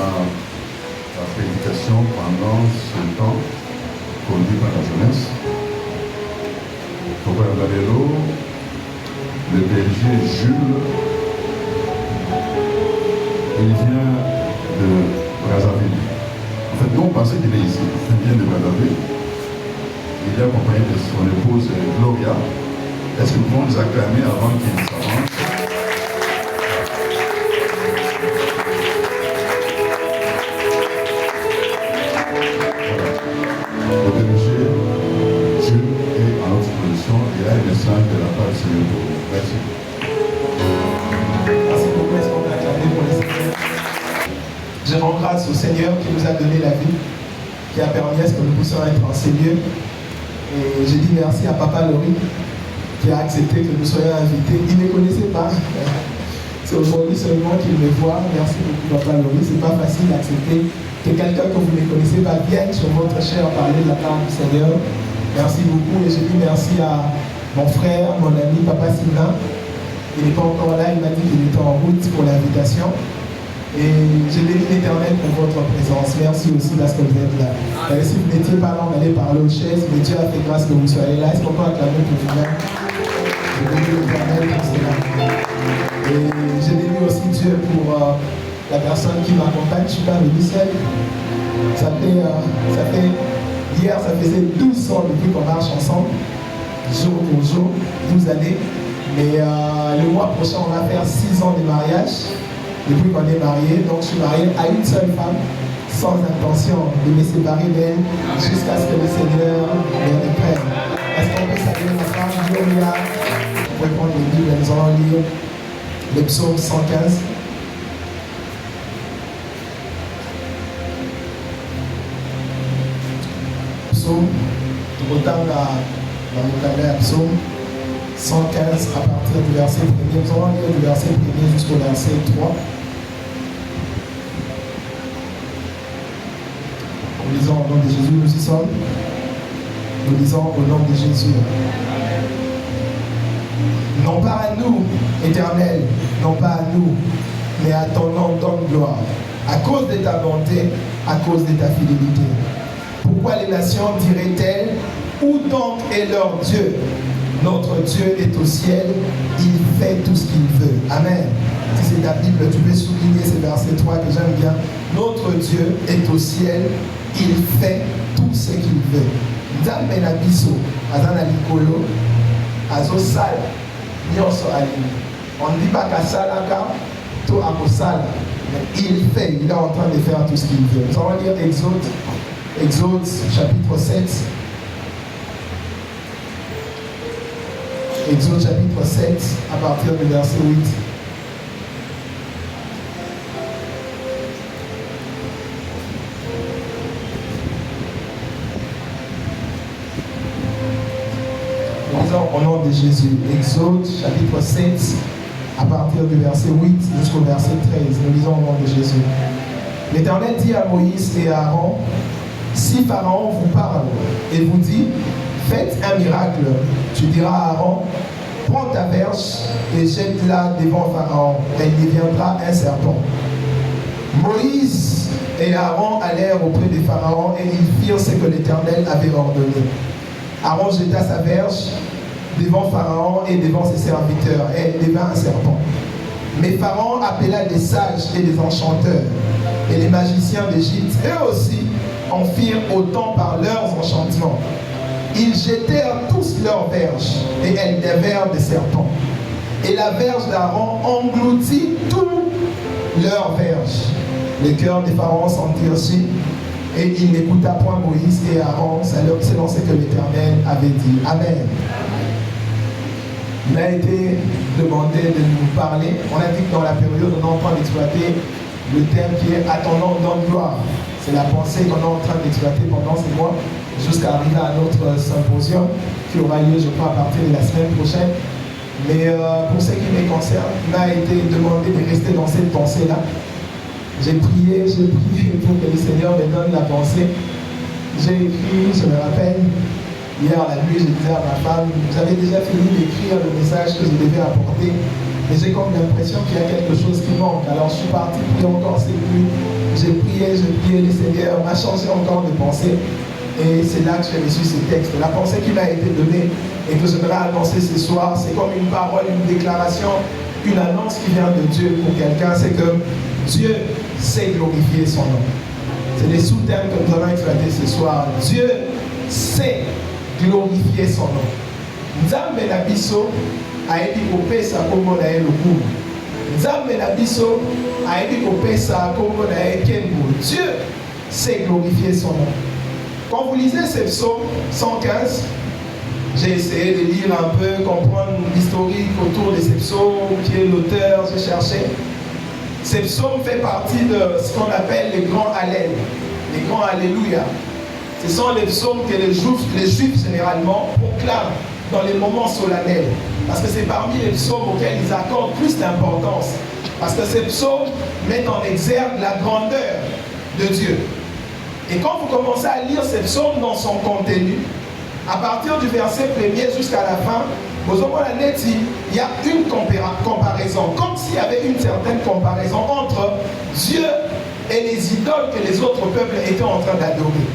la prédication pendant ce temps conduit par la jeunesse. Au Galero, le berger Jules, il vient de Brazzaville. En fait, nous on pensait qu'il est ici, il vient de Brazzaville. Il est accompagné de son épouse Gloria. Est-ce que nous pouvons les acclamer avant qu'ils s'avancent? Le berger Jules est à notre position. Il y a un message de la part du Seigneur pour vous. Merci. Merci beaucoup. Est-ce qu'on peut acclamer pour le Seigneur? Je rends grâce au Seigneur qui nous a donné la vie, qui a permis à ce que nous puissions être en ces lieux. Et je dis merci à Papa Laurie qui a accepté que nous soyons invités. Il ne me connaissait pas. C'est aujourd'hui seulement qu'il me voit. Merci beaucoup Papa Laurie. Ce n'est pas facile d'accepter que quelqu'un que vous ne connaissez pas vienne sur votre chair parler de la part du Seigneur. Merci beaucoup et je dis merci à mon frère, mon ami Papa Sylvain. Il n'est pas encore là, il m'a dit qu'il était en route pour l'invitation. Et je bénis l'Éternel pour votre présence. Merci aussi parce que vous êtes là. Et si vous n'étiez pas là, on allait parler aux chaises, mais Dieu a fait grâce que vous soyez là. Est-ce qu'on peut acclamer pour vous-même? Je bénis l'Éternel pour cela. Et je bénis aussi Dieu pour la personne qui m'accompagne. Je ne suis pas venu seul. Hier, ça faisait 12 ans depuis qu'on marche ensemble, jour pour jour, 12 années. Mais le mois prochain, on va faire 6 ans de mariage. Depuis qu'on est marié, donc je suis marié à une seule femme, sans intention de me séparer d'elle, jusqu'à ce que le Seigneur me reprenne. Est-ce qu'on peut saluer ma femme, Gloria? Vous pouvez prendre le livre, nous allons lire le psaume 115. Psaume, autant dans le psaume 115 à partir du verset 1er. Nous allons lire du verset 1er jusqu'au verset 3. Nous lisons au nom de Jésus, nous y sommes. Nous lisons au nom de Jésus. Non pas à nous, Éternel, non pas à nous, mais à ton nom donne gloire. À cause de ta bonté, à cause de ta fidélité. Pourquoi les nations diraient-elles, où donc est leur Dieu? Notre Dieu est au ciel, il fait tout ce qu'il veut. Amen. Si c'est ta Bible, tu peux souligner ce verset 3 que j'aime bien. Notre Dieu est au ciel, il fait tout ce qu'il veut. Nzambe na biso, azana likolo, azosala, nyonso alimi. On ne dit pas qu'asalaka, to akosala. Mais il fait, il est en train de faire tout ce qu'il veut. Nous allons lire Exode chapitre 7. Exode chapitre 7, à partir du verset 8. Nous lisons au nom de Jésus. Exode chapitre 7, à partir du verset 8 jusqu'au verset 13. Nous lisons au nom de Jésus. L'Éternel dit à Moïse et à Aaron, si Pharaon vous parle et vous dit, faites un miracle, tu diras à Aaron, prends ta verge et jette-la devant Pharaon, elle deviendra un serpent. Moïse et Aaron allèrent auprès de Pharaon et ils firent ce que l'Éternel avait ordonné. Aaron jeta sa verge devant Pharaon et devant ses serviteurs, et elle devint un serpent. Mais Pharaon appela des sages et des enchanteurs, et les magiciens d'Égypte, eux aussi, en firent autant par leurs enchantements. Ils jetèrent tous leurs verges, et elles devinrent des serpents. Et la verge d'Aaron engloutit tous leurs verges. Le cœur de Pharaon s'endurcit, et il n'écouta point Moïse et Aaron, selon ce que l'Éternel avait dit. Amen. Il a été demandé de nous parler. On a dit que dans la période, on est en train d'exploiter le thème qui est « À ton nom donne gloire ». C'est la pensée qu'on est en train d'exploiter pendant ces mois jusqu'à arriver à notre symposium qui aura lieu, je crois, à partir de la semaine prochaine. Mais pour ce qui me concerne, il m'a été demandé de rester dans cette pensée-là. J'ai prié pour que le Seigneur me donne la pensée. J'ai écrit, je me rappelle, hier à la nuit, je disais à ma femme, j'avais déjà fini d'écrire le message que je devais apporter Mais j'ai comme l'impression qu'il y a quelque chose qui manque. Alors je suis parti prier encore cette nuit. J'ai prié, le Seigneur m'a changé encore de pensée. Et c'est là que j'ai reçu ce texte. La pensée qui m'a été donnée et que j'aimerais annoncer ce soir, c'est comme une parole, une déclaration, une annonce qui vient de Dieu pour quelqu'un. C'est que Dieu sait glorifier son nom. C'est les sous-termes que nous allons exploiter ce soir. Dieu sait glorifier son nom. Nzambe na biso ayebi kopesa kombo na ye lokumu. Nzambe na biso ayebi kopesa kombo na ye nkembo. Dieu sait glorifier son nom. Quand vous lisez ce psaume 115, j'ai essayé de lire un peu, comprendre l'historique autour de ces psaumes, qui est l'auteur, j'ai cherché. Ces psaumes fait partie de ce qu'on appelle les grands Hallel, les grands Alléluia. Ce sont les psaumes que les Juifs généralement proclament dans les moments solennels. Parce que c'est parmi les psaumes auxquels ils accordent plus d'importance. Parce que ces psaumes mettent en exergue la grandeur de Dieu. Et quand vous commencez à lire ces psaumes dans son contenu, à partir du verset 1er jusqu'à la fin, il y a une comparaison, comme s'il y avait une certaine comparaison entre Dieu et les idoles que les autres peuples étaient en train d'adorer.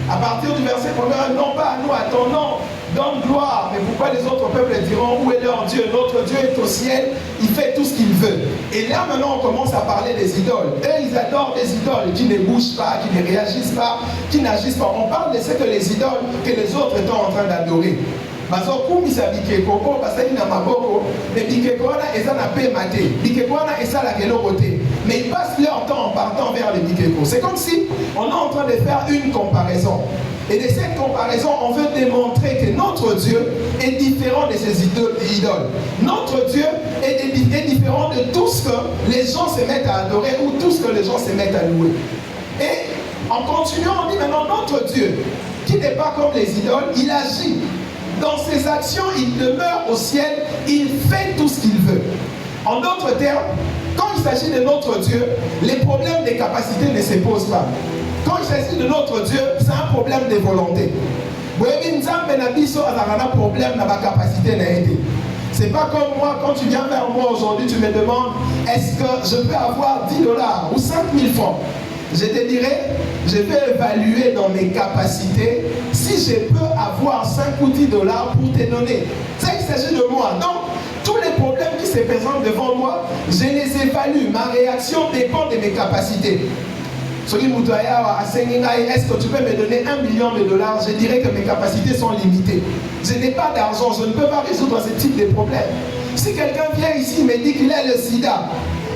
À partir du verset 1er, non pas à nous, à ton nom, donne gloire. Mais pourquoi les autres peuples diront, où est leur Dieu? Notre Dieu est au ciel, il fait tout ce qu'il veut. Et là maintenant on commence à parler des idoles. Eux ils adorent des idoles qui ne bougent pas, qui ne réagissent pas, qui n'agissent pas. On parle de ce que les idoles que les autres étaient en train d'adorer. bazokumisa bikeko oyo basali na maboko mais bikeko wana eza na pema te, bikeko wana esalaka eloko te, mais ils passent leur temps en partant vers les bikeko. C'est comme si on est en train de faire une comparaison. Et de cette comparaison, on veut démontrer que notre Dieu est différent de ces idoles. Notre Dieu est différent de tout ce que les gens se mettent à adorer ou tout ce que les gens se mettent à louer. Et en continuant, on dit maintenant notre Dieu, qui n'est pas comme les idoles, il agit. Dans ses actions, il demeure au ciel, il fait tout ce qu'il veut. En d'autres termes, quand il s'agit de notre Dieu, les problèmes des capacités ne se posent pas. Quand il s'agit de notre Dieu, c'est un problème de volonté. C'est pas comme moi, quand tu viens vers moi aujourd'hui, tu me demandes est-ce que je peux avoir 10 dollars ou 5 000 francs. Je te dirais, je vais évaluer dans mes capacités si je peux avoir 5 ou 10 dollars pour te donner. Ça, il s'agit de moi. Donc, tous les problèmes qui se présentent devant moi, je les évalue. Ma réaction dépend de mes capacités. Est-ce que tu peux me donner 1 million de dollars? Je dirais que mes capacités sont limitées. Je n'ai pas d'argent, je ne peux pas résoudre ce type de problème. Si quelqu'un vient ici et me dit qu'il a le sida,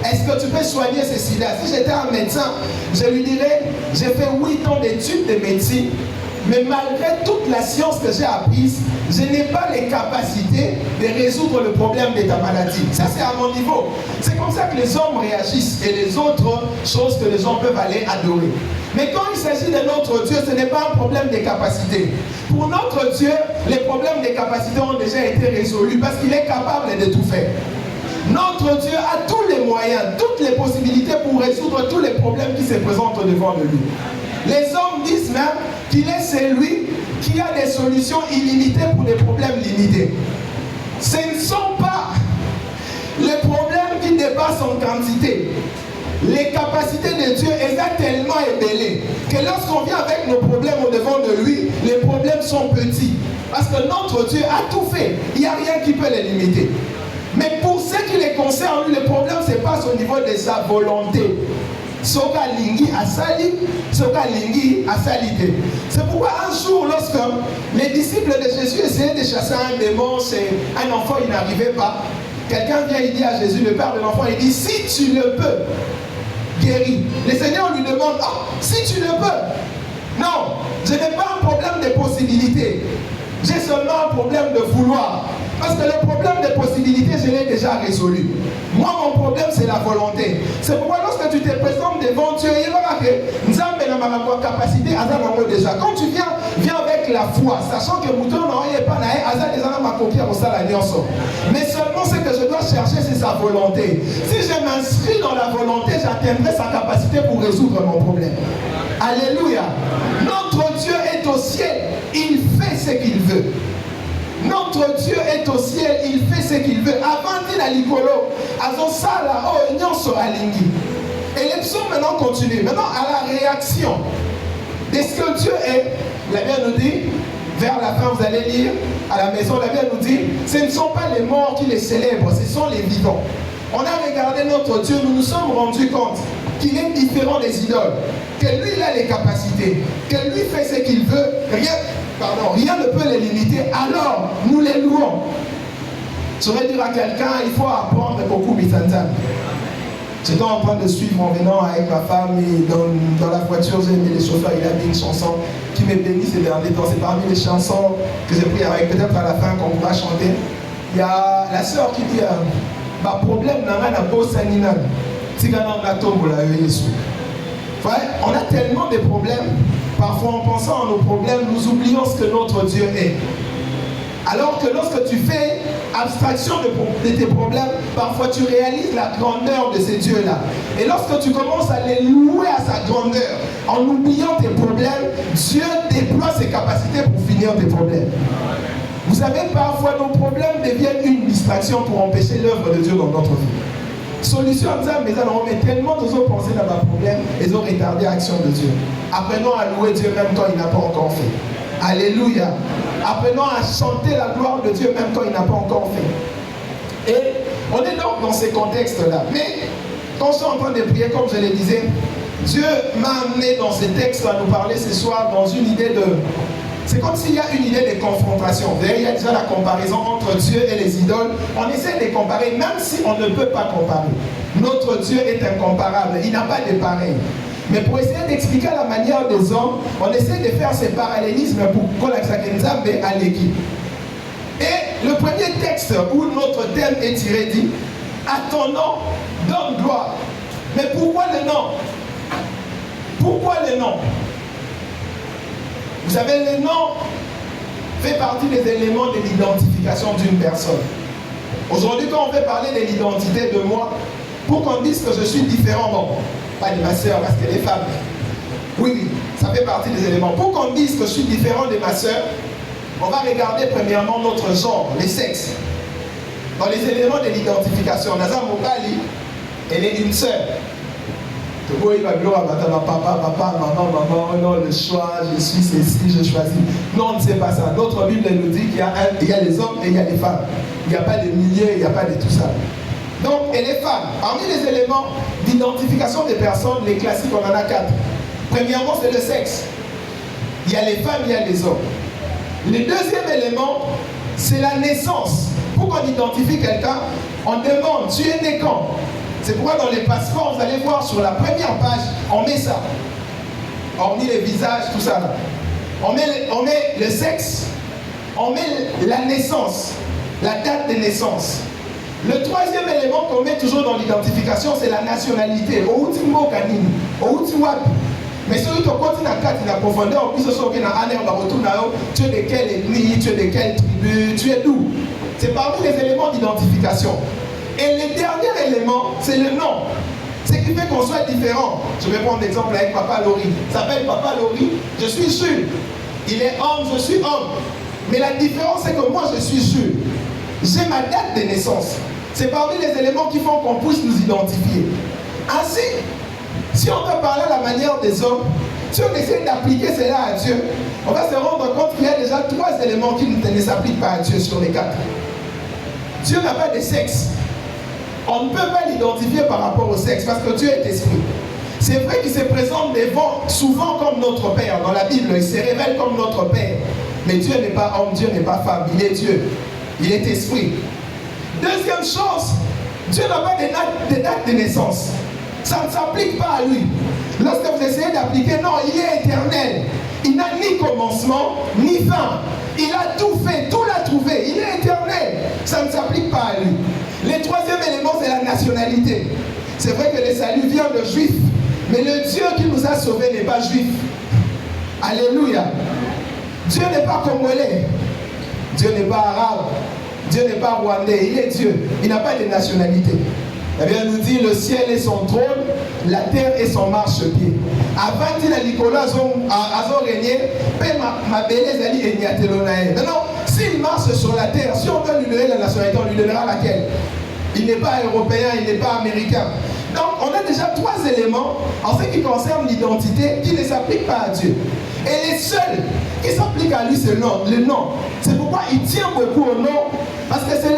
est-ce que tu peux soigner ce sida? Si j'étais un médecin, je lui dirais, j'ai fait 8 ans d'études de médecine, mais malgré toute la science que j'ai apprise, je n'ai pas les capacités de résoudre le problème de ta maladie. Ça, c'est à mon niveau. C'est comme ça que les hommes réagissent et les autres choses que les gens peuvent aller adorer. Mais quand il s'agit de notre Dieu, ce n'est pas un problème de capacité. Pour notre Dieu, les problèmes de capacité ont déjà été résolus parce qu'il est capable de tout faire. Notre Dieu a tous les moyens, toutes les possibilités pour résoudre tous les problèmes qui se présentent devant lui. Les hommes disent même qu'il est celui qui a des solutions illimitées pour des problèmes limités. Ce ne sont pas les problèmes qui dépassent en quantité. Les capacités de Dieu sont tellement ébellées que lorsqu'on vient avec nos problèmes au devant de lui, les problèmes sont petits. Parce que notre Dieu a tout fait. Il n'y a rien qui peut les limiter. Mais pour ce qui les concerne, le problème se passe au niveau de sa volonté. Soka lingi asali, soka lingi asalite. C'est pourquoi un jour, lorsque les disciples de Jésus essayaient de chasser un démon, c'est un enfant, il n'arrivait pas. Quelqu'un vient, il dit à Jésus, le père de l'enfant, il dit, si tu le peux, guéris. Le Seigneur lui demande, oh, si tu le peux. Non, je n'ai pas un problème de possibilité. J'ai seulement un problème de vouloir. Parce que le problème des possibilités, je l'ai déjà résolu. Moi, mon problème, c'est la volonté. C'est pourquoi lorsque tu te présentes devant Dieu, il va marquer Nzambe na ma capacité déjà. Quand tu viens avec la foi, sachant que Mouton n'a pas ma copie à mais seulement ce que je dois chercher, c'est sa volonté. Si je m'inscris dans la volonté, j'atteindrai sa capacité pour résoudre mon problème. Alléluia. Notre Dieu est au ciel. Il fait ce qu'il veut. Notre Dieu est au ciel, il fait ce qu'il veut. Avant dit la Licolo, Azo Sala, oh, Nyon Soralingi. Et les psaumes maintenant continuent. Maintenant, à la réaction de ce que Dieu est, la Bible nous dit, vers la fin, vous allez lire à la maison, la Bible nous dit, ce ne sont pas les morts qui les célèbrent, ce sont les vivants. On a regardé notre Dieu, nous nous sommes rendus compte qu'il est différent des idoles, que lui, il a les capacités, que lui fait ce qu'il veut, rien ne peut les limiter, alors nous les louons. Je vais dire à quelqu'un, il faut apprendre beaucoup Bitantan. J'étais en train de suivre en venant avec ma femme et dans la voiture, j'ai mis les chauffeurs, il a mis une chanson qui me bénit ces derniers temps. C'est parmi les chansons que j'ai pris avec, peut-être à la fin qu'on pourra chanter. Il y a la sœur qui dit ma problème n'a rien à bosser ni nan. On a tellement de problèmes, parfois en pensant à nos problèmes, nous oublions ce que notre Dieu est. Alors que lorsque tu fais abstraction de tes problèmes, parfois tu réalises la grandeur de ces dieux-là. Et lorsque tu commences à les louer à sa grandeur, en oubliant tes problèmes, Dieu déploie ses capacités pour finir tes problèmes. Vous savez, parfois nos problèmes deviennent une distraction pour empêcher l'œuvre de Dieu dans notre vie. Solution à ça, mais on met tellement de choses pensées dans nos problèmes, ils ont retardé l'action de Dieu. Apprenons à louer Dieu même quand il n'a pas encore fait. Alléluia. Apprenons à chanter la gloire de Dieu même quand il n'a pas encore fait. Et on est donc dans ces contextes-là. Mais quand je suis en train de prier, comme je le disais, Dieu m'a amené dans ces textes à nous parler ce soir dans une idée de... C'est comme s'il y a une idée de confrontation. Vous voyez, il y a déjà la comparaison entre Dieu et les idoles. On essaie de comparer, même si on ne peut pas comparer. Notre Dieu est incomparable. Il n'a pas de pareil. Mais pour essayer d'expliquer la manière des hommes, on essaie de faire ces parallélismes pour qu'on Nzambe à l'équipe. Et le premier texte où notre thème est tiré dit « À ton nom, donne gloire ». Mais pourquoi le nom? Pourquoi le nom? Vous savez, le nom fait partie des éléments de l'identification d'une personne. Aujourd'hui, quand on veut parler de l'identité de moi, pour qu'on dise que je suis différent, bon, pas de ma soeur parce qu'elle est femme. Oui, ça fait partie des éléments. Pour qu'on dise que je suis différent de ma soeur, on va regarder premièrement notre genre, les sexes. Dans les éléments de l'identification, Naza Mobali, elle est une sœur. Il va gloire à papa, maman, non, le choix, je suis ceci, je choisis. Non, on ne sait pas ça. Notre Bible nous dit qu'il y a les hommes et il y a les femmes. Il n'y a pas de milieu, il n'y a pas de tout ça. Donc, et les femmes, parmi les éléments d'identification des personnes, les classiques, on en a 4. Premièrement, c'est le sexe. Il y a les femmes, il y a les hommes. Le deuxième élément, c'est la naissance. Pour qu'on identifie quelqu'un, on demande, tu es né quand? C'est pourquoi dans les passeports, vous allez voir sur la première page, on met ça. Hormis les visages, tout ça là. On met le sexe, on met la naissance, la date de naissance. Le troisième élément qu'on met toujours dans l'identification, c'est la nationalité. Mais celui qui continue à 4, il a profondeur, en plus, tu es de quelle ethnie, tu es de quelle tribu, tu es d'où? C'est parmi les éléments d'identification. Et le dernier élément, c'est le nom. Ce qui fait qu'on soit différent. Je vais prendre l'exemple avec Papa Lori. Il s'appelle Papa Lori, je suis Jules. Il est homme, je suis homme. Mais la différence, c'est que moi, je suis Jules. J'ai ma date de naissance. C'est parmi les éléments qui font qu'on puisse nous identifier. Ainsi, si on veut parler à la manière des hommes, si on essaie d'appliquer cela à Dieu, on va se rendre compte qu'il y a déjà 3 éléments qui ne s'appliquent pas à Dieu sur les 4. Dieu n'a pas de sexe. On ne peut pas l'identifier par rapport au sexe parce que Dieu est esprit. C'est vrai qu'il se présente souvent comme notre Père. Dans la Bible, il se révèle comme notre Père. Mais Dieu n'est pas homme, Dieu n'est pas femme, il est Dieu. Il est esprit. Deuxième chose, Dieu n'a pas de date de naissance. Ça ne s'applique pas à lui. Lorsque vous essayez d'appliquer, non, il est éternel. Il n'a ni commencement, ni fin. Il a tout fait, tout l'a trouvé. Il est éternel. Ça ne s'applique pas à lui. Le troisième élément, c'est la nationalité. C'est vrai que le salut vient de juifs, mais le Dieu qui nous a sauvés n'est pas juif. Alléluia. Dieu n'est pas congolais. Dieu n'est pas arabe. Dieu n'est pas rwandais. Il est Dieu. Il n'a pas de nationalité. La Bible nous dit, le ciel est son trône, la terre est son marchepied. Avant qu'il a Nicolas a régné, ma belle ali et niatelonae. Maintenant, S'il marche sur la terre, si on veut lui donner la nationalité, on lui donnera laquelle? Il n'est pas européen, il n'est pas américain. Donc, on a déjà 3 éléments en ce qui concerne l'identité qui ne s'appliquent pas à Dieu. Et les seuls qui s'appliquent à lui, c'est le nom. C'est pourquoi il tient beaucoup au nom, parce que c'est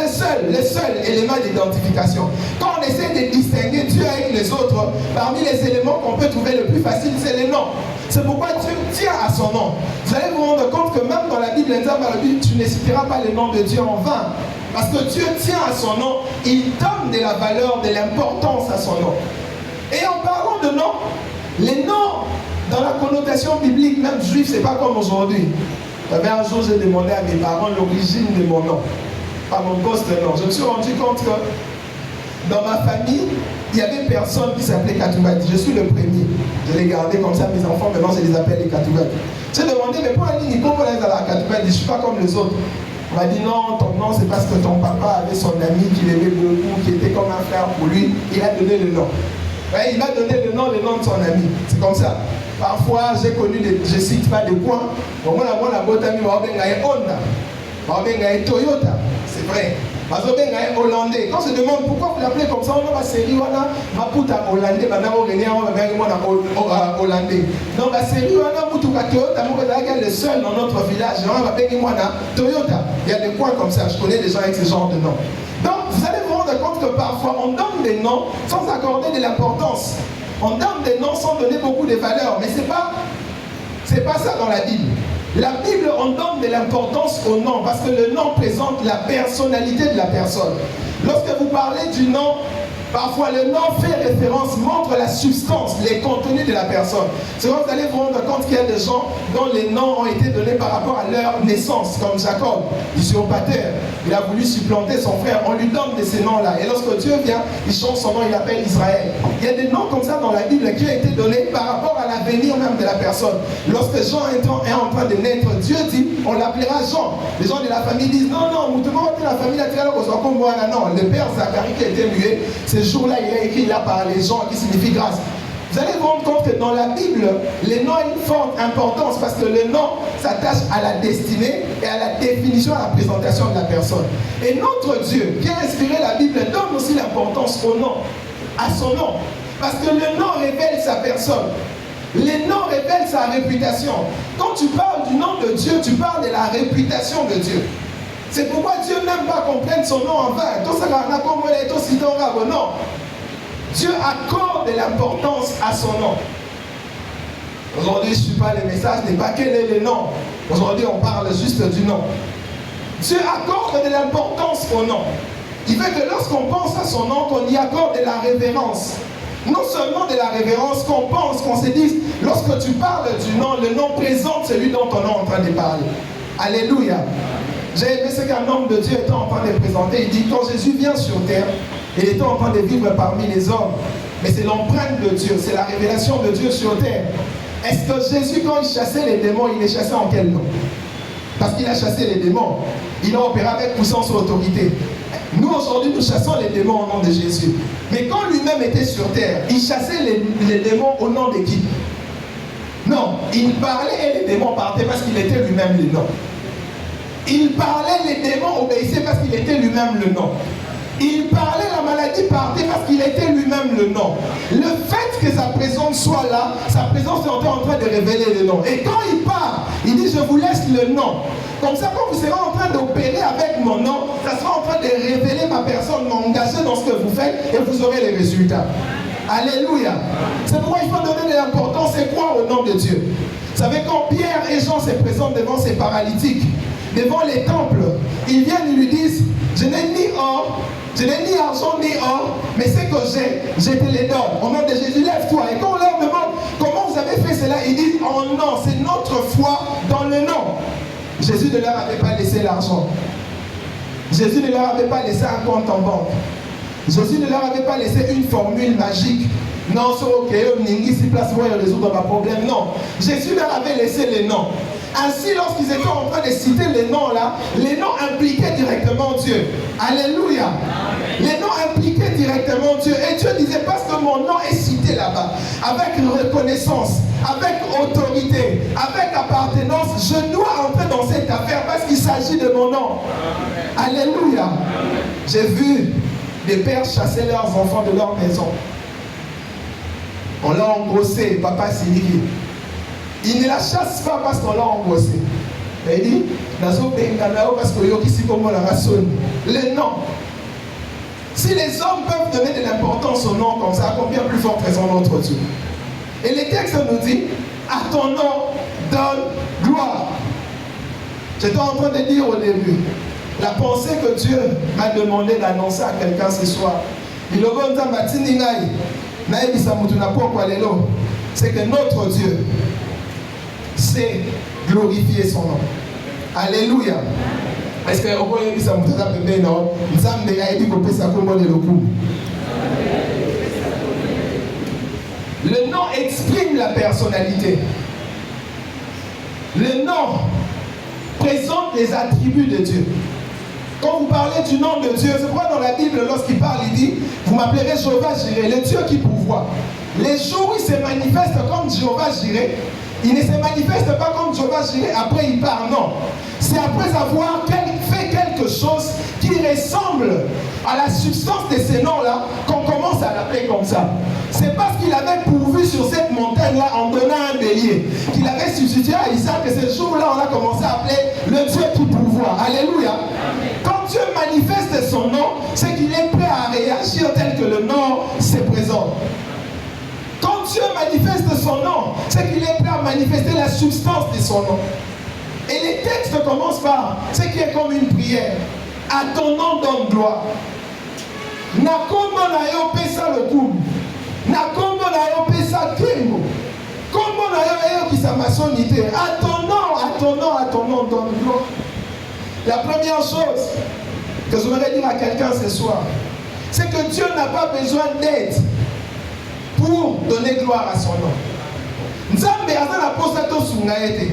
le seul élément d'identification. Quand on essaie de distinguer Dieu avec les autres, parmi les éléments qu'on peut trouver le plus facile, c'est les noms. C'est pourquoi Dieu tient à son nom. Vous allez vous rendre compte que même dans la Bible, tu ne citeras pas le nom de Dieu en vain. Parce que Dieu tient à son nom, il donne de la valeur, de l'importance à son nom. Et en parlant de nom, les noms, dans la connotation biblique, même juif, c'est pas comme aujourd'hui. Un jour, j'ai demandé à mes parents l'origine de mon nom, pas mon poste de nom. Je me suis rendu compte que dans ma famille, il y avait personne qui s'appelait Katoubadi. Je suis le premier. Je l'ai gardé comme ça, mes enfants, maintenant je les appelle les Katoubadi. J'ai demandé, mais pourquoi Nico, pour aller dans la Katoubadi, je ne suis pas comme les autres. On m'a dit non, ton nom c'est parce que ton papa avait son ami qui l'aimait beaucoup, qui était comme un frère pour lui, il a donné le nom. Ouais, il a donné le nom de son ami. C'est comme ça. Parfois, j'ai connu, je ne cite pas des points. Bon, moi, la boîte amie, Honda, Toyota, c'est vrai. Hollandais. Quand je demande pourquoi vous l'appelez comme ça, on a série, on a Maputa Hollandais, Hollandais. Donc la série, on a Mutuka Toyota, le seul dans notre village, on va appeler Toyota. Il y a des points comme ça, je connais des gens avec ce genre de nom. Donc vous allez vous rendre compte que parfois on donne des noms sans accorder de l'importance. On donne des noms sans donner beaucoup de valeur, mais c'est pas ça dans la Bible. La Bible, on donne de l'importance au nom parce que le nom présente la personnalité de la personne. Lorsque vous parlez du nom, parfois le nom fait référence, montre la substance, les contenus de la personne. C'est vrai que vous allez vous rendre compte qu'il y a des gens dont les noms ont été donnés par rapport à leur naissance, comme Jacob, usurpateur. Il a voulu supplanter son frère, on lui donne de ces noms-là. Et lorsque Dieu vient, il change son nom, il l'appelle Israël. Il y a des noms comme ça dans la Bible qui ont été donnés par rapport à l'avenir même de la personne. Lorsque Jean est en train de naître, Dieu dit, on l'appellera Jean. Les gens de la famille disent, non, nous devons la famille naturelle, non, le père Zacharie qui était muet, ce jour-là, il a écrit là par les gens qui signifie grâce. Vous allez vous rendre compte que dans la Bible, les noms ont une forte importance parce que le nom s'attache à la destinée et à la définition, à la présentation de la personne. Et notre Dieu, qui a inspiré la Bible, donne aussi l'importance au nom, à son nom. Parce que le nom révèle sa personne. Les noms révèlent sa réputation. Quand tu parles du nom de Dieu, tu parles de la réputation de Dieu. C'est pourquoi Dieu n'aime pas qu'on prenne son nom en vain. Non. Dieu accorde de l'importance à son nom. Aujourd'hui, je ne suis pas le message, n'est pas quel est le nom. Aujourd'hui, on parle juste du nom. Dieu accorde de l'importance au nom. Il veut que lorsqu'on pense à son nom, qu'on y accorde de la révérence. Non seulement de la révérence, qu'on pense, qu'on se dise, lorsque tu parles du nom, le nom présente celui dont on est en train de parler. Alléluia. J'ai aimé ce qu'un homme de Dieu était en train de présenter. Il dit, quand Jésus vient sur terre, il était en train de vivre parmi les hommes. Mais c'est l'empreinte de Dieu, c'est la révélation de Dieu sur terre. Est-ce que Jésus, quand il chassait les démons, il les chassait en quel nom? Parce qu'il a chassé les démons. Il a opéré avec puissance et autorité. Nous, aujourd'hui, nous chassons les démons au nom de Jésus. Mais quand lui-même était sur terre, il chassait les démons au nom de qui? Non, il parlait et les démons partaient parce qu'il était lui-même le nom. Il parlait, les démons obéissaient parce qu'il était lui-même le nom. Il parlait, la maladie partait parce qu'il était lui-même le nom. Le fait que sa présence soit là, sa présence est en train de révéler le nom. Et quand il part, il dit, je vous laisse le nom. Comme ça, quand vous serez en train d'opérer avec mon nom, ça sera en train de révéler ma personne, m'engager dans ce que vous faites et vous aurez les résultats. Alléluia. C'est pourquoi il faut donner de l'importance et croire au nom de Dieu. Vous savez, quand Pierre et Jean se présentent devant ces paralytiques, devant les temples, ils viennent et lui disent, je n'ai ni or, je n'ai ni argent ni or, mais ce que j'ai, je te les donne. Au nom de Jésus, lève-toi. Et quand on leur demande comment vous avez fait cela, ils disent, oh non, c'est notre foi dans le nom. Jésus ne leur avait pas laissé l'argent. Jésus ne leur avait pas laissé un compte en banque. Jésus ne leur avait pas laissé une formule magique. Non, c'est ok, si place moi résoudre ma problème. Non, Jésus leur avait laissé les noms. Ainsi, lorsqu'ils étaient en train de citer les noms là, les noms impliquaient directement Dieu. Alléluia. Amen. Les noms impliquaient directement Dieu. Et Dieu disait, parce que mon nom est cité là-bas, avec reconnaissance, avec autorité, avec appartenance, je dois entrer dans cette affaire parce qu'il s'agit de mon nom. Alléluia. J'ai vu des pères chasser leurs enfants de leur maison. On l'a engrossé, papa Siliki. Il ne la chasse pas parce qu'on l'a engrossé. Il dit, parce que le nom. Si les hommes peuvent donner de l'importance au nom comme ça, combien plus forte raison notre Dieu. Et les textes nous disent, à ton nom, donne gloire. J'étais en train de dire au début, la pensée que Dieu m'a demandé d'annoncer à quelqu'un ce soir, c'est que notre Dieu sait glorifier son nom. Alléluia. Est-ce que le nom exprime la personnalité. Le nom présente les attributs de Dieu. Quand vous parlez du nom de Dieu, c'est pourquoi dans la Bible, lorsqu'il parle, il dit, vous m'appellerez Jéhovah Jireh, le Dieu qui pourvoit. Les jours où il se manifeste comme Jéhovah Jireh, il ne se manifeste pas comme Jéhovah Jireh, après il part, non. C'est après avoir fait quelque chose qui ressemble à la substance de ces noms-là qu'on commence à l'appeler comme ça. C'est parce qu'il avait pourvu sur cette montagne-là en donnant un bélier, qu'il avait substitué à Isaac, que ce jour-là, on a commencé à appeler le Dieu qui pourvoit. Alléluia. Quand Dieu manifeste son nom, c'est qu'il est prêt à réagir tel que le nom se présente. Quand Dieu manifeste son nom, c'est qu'il est prêt à manifester la substance de son nom. Et les textes commencent par ce qui est comme une prière. À ton nom donne gloire. Nakombo na yo pesa lokumu. Nakombo na yo pesa kengo. Kombo na yo eyo kisamasonité. À ton nom donne gloire. La première chose que je voudrais dire à quelqu'un ce soir, c'est que Dieu n'a pas besoin d'aide pour donner gloire à son nom. Nzambe azala posa to sunga ete.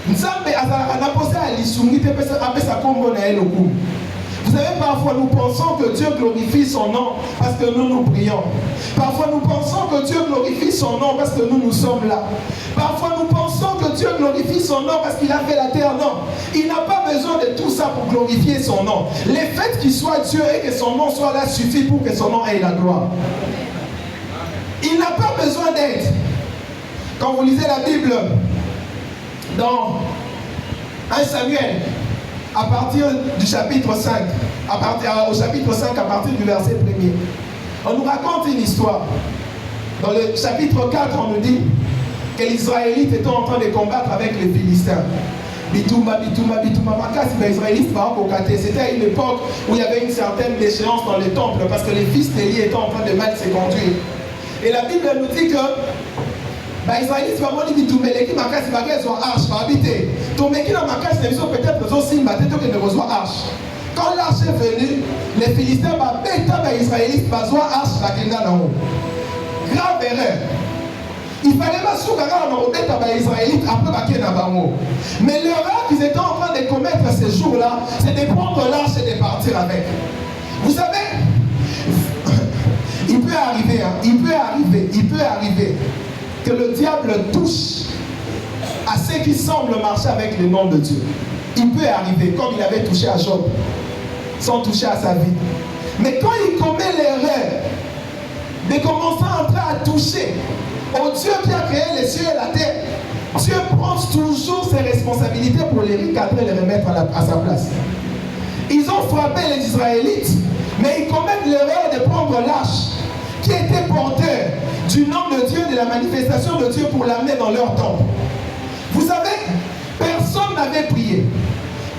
Nzambe azala na posa ali sungite pesa apesa kombo na eloku. Vous savez, parfois nous pensons que Dieu glorifie son nom parce que nous nous prions. Parfois nous pensons que Dieu glorifie son nom parce que nous sommes là. Parfois nous pensons que Dieu glorifie son nom parce qu'il a fait la terre. Non, il n'a pas besoin de tout ça pour glorifier son nom. Le fait qu'il soit Dieu et que son nom soit là suffit pour que son nom ait la gloire. Il n'a pas besoin d'aide. Quand vous lisez la Bible, dans 1 Samuel, à partir du chapitre 5, au chapitre 5, à partir du verset 1er, on nous raconte une histoire. Dans le chapitre 4, on nous dit que les Israélites étaient en train de combattre avec les Philistins. Bitouma, les Israélites, c'était à une époque où il y avait une certaine déchéance dans le temple parce que les fils d'Élie étaient en train de mal se conduire. Et la Bible nous dit que les Israélites vont dire que makasi bagay soit arche va habiter. Tomeki na makasi ne biso peut-être aussi maté to que ne reçoit arche. Quand l'arche est venue, les Philistins va bêta les Israélites va soit arche la kenda na haut. Grave erreur. Il fallait pas soukaga na obeta les Israélites après baké na bango. Mais l'erreur qu'ils étaient en train de commettre ces jours-là, c'est de prendre l'arche et de partir avec. Vous savez, il peut arriver que le diable touche à ceux qui semblent marcher avec le nom de Dieu. Il peut arriver, comme il avait touché à Job, sans toucher à sa vie. Mais quand il commet l'erreur de commencer à entrer à toucher au Dieu qui a créé les cieux et la terre, Dieu prend toujours ses responsabilités pour les recadrer et les remettre à sa place. Ils ont frappé les Israélites, mais ils commettent l'erreur de prendre l'arche qui était porteur du nom de Dieu, de la manifestation de Dieu pour l'amener dans leur temple. Vous savez, personne n'avait prié.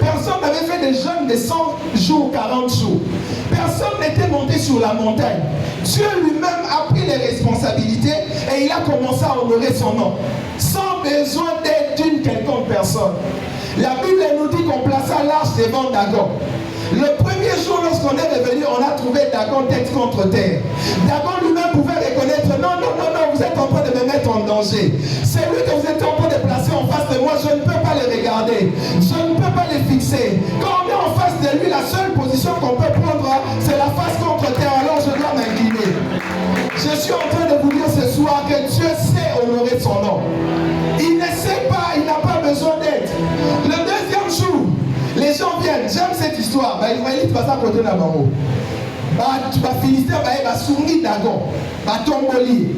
Personne n'avait fait des jeûnes de 100 jours, 40 jours. Personne n'était monté sur la montagne. Dieu lui-même a pris les responsabilités et il a commencé à honorer son nom. Sans besoin d'aide d'une quelconque personne. La Bible nous dit qu'on plaça l'arche devant Dagon. Le premier jour, lorsqu'on est revenu, on a trouvé Dagon tête contre terre. Dagon lui-même pouvait reconnaître, non, vous êtes en train de me mettre en danger. C'est lui que vous êtes en train de placer en face de moi, je ne peux pas le regarder. Je ne peux pas le fixer. Quand on est en face de lui, la seule position qu'on peut prendre, c'est la face contre terre. Alors je dois m'incliner. Je suis en train de vous dire ce soir que Dieu sait honorer son nom. Il ne sait pas, il n'a pas besoin d'aide. Le deuxième jour, les gens viennent, j'aime cette histoire. Les Israélites passent à côté de la barreau. Tu vas Philistère, tu vas soumis Dagon, tu vas tomboli.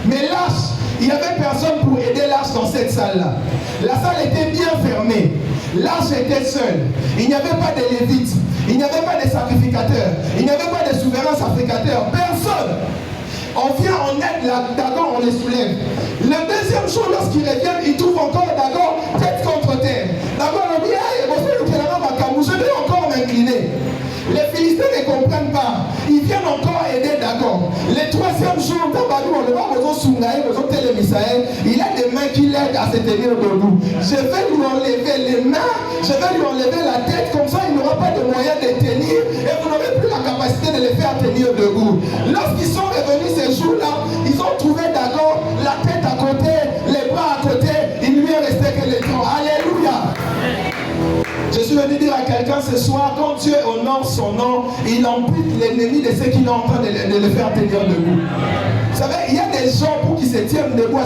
Mais l'arche, il n'y avait personne pour aider l'arche dans cette salle-là. La salle était bien fermée. L'arche était seule. Il n'y avait pas de lévites. Il n'y avait pas de sacrificateurs. Il n'y avait pas de souverains sacrificateurs. Personne. On vient, on aide Dagon, on les soulève. Le deuxième jour, lorsqu'ils reviennent, ils trouvent encore Dagon tête contre terre. Dagon a dit, je vais encore m'incliner. Les Philistins ne comprennent pas. Ils viennent encore aider Dagon. Le troisième jour, il a des mains qui l'aident à se tenir debout. Je vais lui enlever les mains, je vais lui enlever la tête, comme ça il n'aura pas de moyen de tenir et vous n'aurez plus la capacité de les faire tenir debout. Lorsqu'ils sont revenus ces jours-là, ils ont trouvé Dagon, la tête à côté, les bras à côté, il lui est resté que les troncs. Alléluia. Je suis venu dire à quelqu'un ce soir, quand Dieu honore son nom, il ampute l'ennemi de ce qu'il est en train de le faire tenir debout. Vous savez, il y a des gens pour qui se tiennent debout.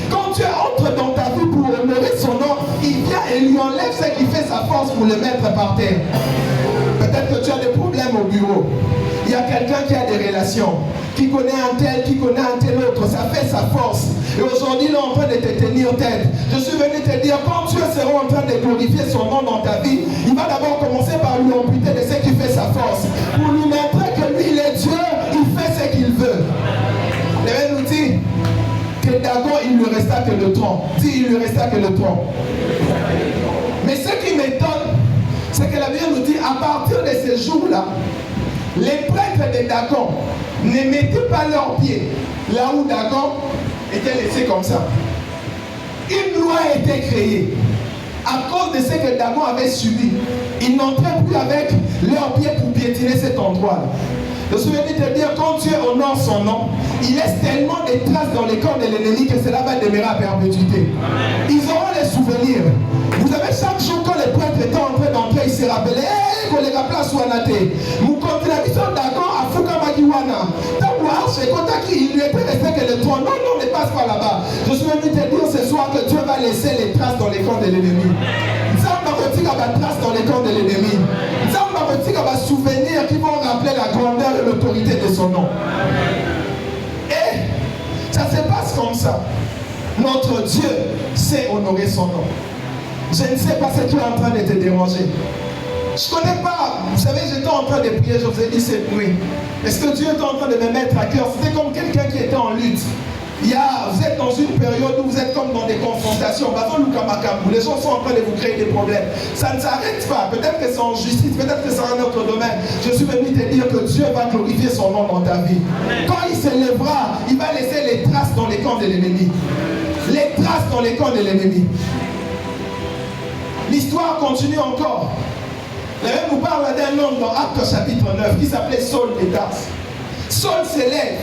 Quand Dieu entre dans ta vie pour honorer son nom, il vient et lui enlève ce qui fait sa force pour le mettre par terre. Peut-être que tu as des problèmes au bureau. Il y a quelqu'un qui a des relations, qui connaît un tel autre, ça fait sa force. Et aujourd'hui, il est en train de te tenir tête. Je suis venu te dire, quand Dieu sera en train de glorifier son nom dans ta vie, il va d'abord commencer par lui amputer de ce qui fait sa force. Pour lui montrer que lui, il est Dieu, il fait ce qu'il veut. La Bible nous dit que Dagon, il ne lui resta que le tronc. Dis, il lui resta que le tronc. Mais ce qui m'étonne, c'est que la Bible nous dit, à partir de ces jours-là, les prêtres de Dagon ne mettaient pas leurs pieds là où Dagon était laissé comme ça. Une loi a été créée à cause de ce que Dagon avait subi. Ils n'entraient plus avec leurs pieds pour piétiner cet endroit. Je suis venu te dire, quand Dieu honore son nom, il laisse tellement de traces dans les corps de l'ennemi que cela va demeurer à perpétuité. Ils auront les souvenirs. Vous savez, chaque jour quand les prêtres étaient en train d'entrer, ils se rappelaient, qu'on les rappela Souanate. Nous continuons Dagon à Fukamakiwana. Il lui était resté que le tronc. Non, non, ne passe pas là-bas. Je suis venu te dire ce soir que Dieu va laisser les traces dans les corps de l'ennemi. Zamba retire des traces dans les corps de l'ennemi. Zamba retire des souvenirs qui vont rappeler la grandeur et l'autorité de son nom. Et ça se passe comme ça. Notre Dieu sait honorer son nom. Je ne sais pas ce qui est en train de te déranger. Je ne connais pas. Vous savez, j'étais en train de prier, je vous ai dit cette nuit. Est-ce que Dieu est en train de me mettre à cœur? C'était comme quelqu'un qui était en lutte. Vous êtes dans une période où vous êtes comme dans des confrontations. Les gens sont en train de vous créer des problèmes. Ça ne s'arrête pas. Peut-être que c'est en justice, peut-être que c'est un autre domaine. Je suis venu te dire que Dieu va glorifier son nom dans ta vie. Quand il se lèvera, il va laisser les traces dans les camps de l'ennemi. Les traces dans les camps de l'ennemi. L'histoire continue encore. La Bible nous parle d'un homme dans Actes chapitre 9 qui s'appelait Saul de Tarse. Saul s'élève.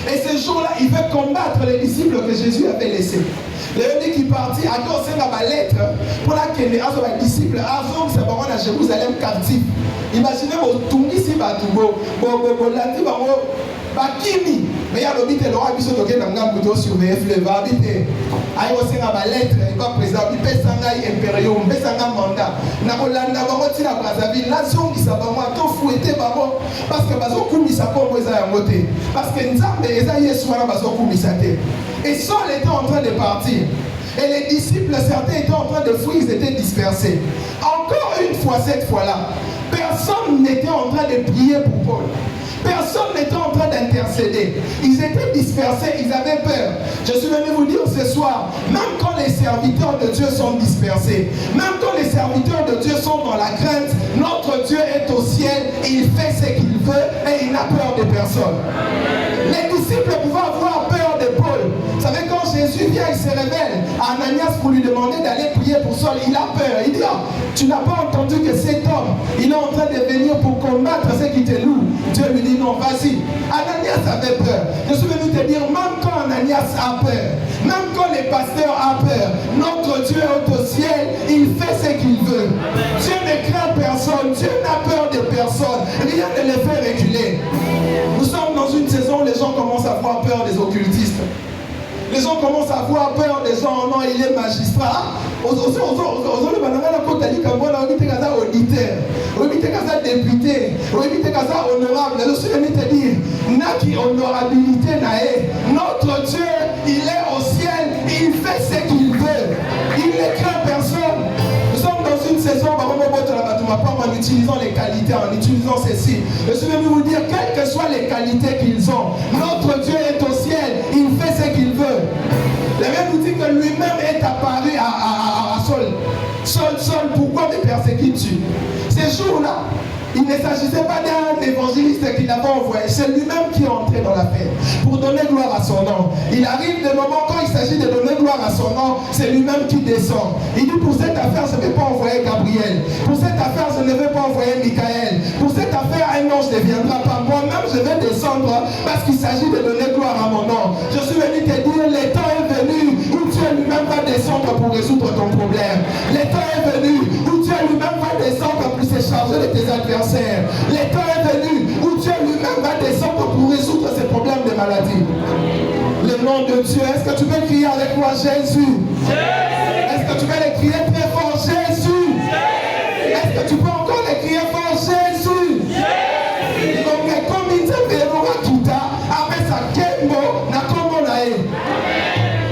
Et ce jour-là, il veut combattre les disciples que Jésus avait laissés. Le dit qu'il partit à cause de la lettre pour laquelle les disciples avant se barrent à Jérusalem captif. Imaginez vos tungisi batubo, bolandi bango bakimi. Mais il y a l'obit et l'aura biso toke nanga buto surveiller fleuve habité. Aïe aussi na lettre, il va présenter pesanga impérium, pesanga mandat. Na bolanda bango tina Brazzaville, nation qui s'abama to fouetter bango parce que bazo kumisa ko moza ya moté. Parce que Nzambe eza Yesu wana bazo kumisa te. Et Saul était en train de partir. Et les disciples, certains étaient en train de fuir, ils étaient dispersés. Encore une fois, cette fois-là, personne n'était en train de prier pour Paul. Personne n'était en train d'intercéder. Ils étaient dispersés, ils avaient peur. Je suis venu vous dire ce soir, même quand les serviteurs de Dieu sont dispersés, même quand les serviteurs de Dieu sont dans la crainte, notre Dieu est au ciel, il fait ce qu'il veut et il n'a peur de personne. Les disciples pouvaient avoir peur de Paul. Vous savez, quand Jésus vient, il se révèle à Ananias pour lui demander d'aller prier pour Saul. Il a peur. Il dit, tu n'as pas entendu que cet homme, il est en train de venir pour combattre ceux qui te louent. Dieu lui dit, non, vas-y. Ananias avait peur. Je suis venu te dire, même quand Ananias a peur, même quand les pasteurs ont peur, notre Dieu est au ciel, il fait ce qu'il veut. Dieu ne craint personne. Dieu n'a peur de personne. Rien ne les fait reculer. Nous sommes dans une saison où les gens commencent à avoir peur des occultistes. Les gens commencent à avoir peur des gens, non, il est magistrat. ozolo banangana kotali kambona obite kaza auditeur, obite kaza député, obite kaza honorable. Je suis venu te dire, naki honorabilité nae. Notre Dieu, il est au ciel, il fait ce qu'il veut. Il ne craint personne. Nous sommes dans une saison, en utilisant les qualités, en utilisant ceci. Je suis venu vous dire, quelles que soient les qualités qu'ils ont, notre Dieu est au ciel, il fait ce qu'il veut. La Bible nous dit que lui-même est apparu à Saul. Saul, pourquoi me persécutes-tu? Ces jours-là, il ne s'agissait pas d'un évangéliste qu'il avait envoyé, c'est lui-même qui est entré dans l'affaire pour donner gloire à son nom. Il arrive des moments quand il s'agit de donner gloire à son nom, c'est lui-même qui descend. Il dit pour cette affaire, je ne vais pas envoyer Gabriel. Pour cette affaire, je ne vais pas envoyer Michael. Pour cette affaire, un ange ne viendra pas. Moi-même, je vais descendre parce qu'il s'agit de donner gloire à mon nom. Je suis venu te dire, le temps est venu où Dieu lui-même va descendre pour résoudre ton problème. Le temps est venu où Dieu lui-même va descendre pour se charger de tes adversaires. Le temps est venu où Dieu lui-même va descendre pour résoudre ces problèmes de maladie. Le nom de Dieu, est-ce que tu peux crier avec moi Jésus? Est-ce que tu peux le crier très fort Jésus? Est-ce que tu peux encore le crier fort Jésus? Donc comme il dit avec sa kembo na kombo nae.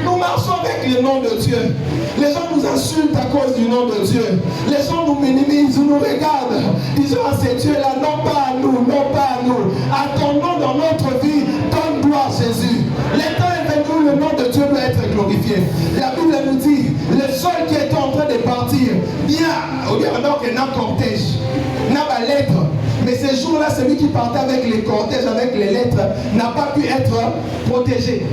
Nous marchons avec le nom de Dieu. Les gens nous insultent à cause du nom de Dieu. Les gens nous minimisent, nous regardent, disant à ces dieux-là, non pas à nous, non pas à nous. Attendons dans notre vie, donne gloire Jésus. Le temps est venu où le nom de Dieu doit être glorifié. La Bible nous dit, le sol qui est en train de partir, bien, au lieu maintenant qu'il y a un cortège, n'a pas lettre. Mais ce jour-là, celui qui partait avec les cortèges, avec les lettres, n'a pas pu être protégé.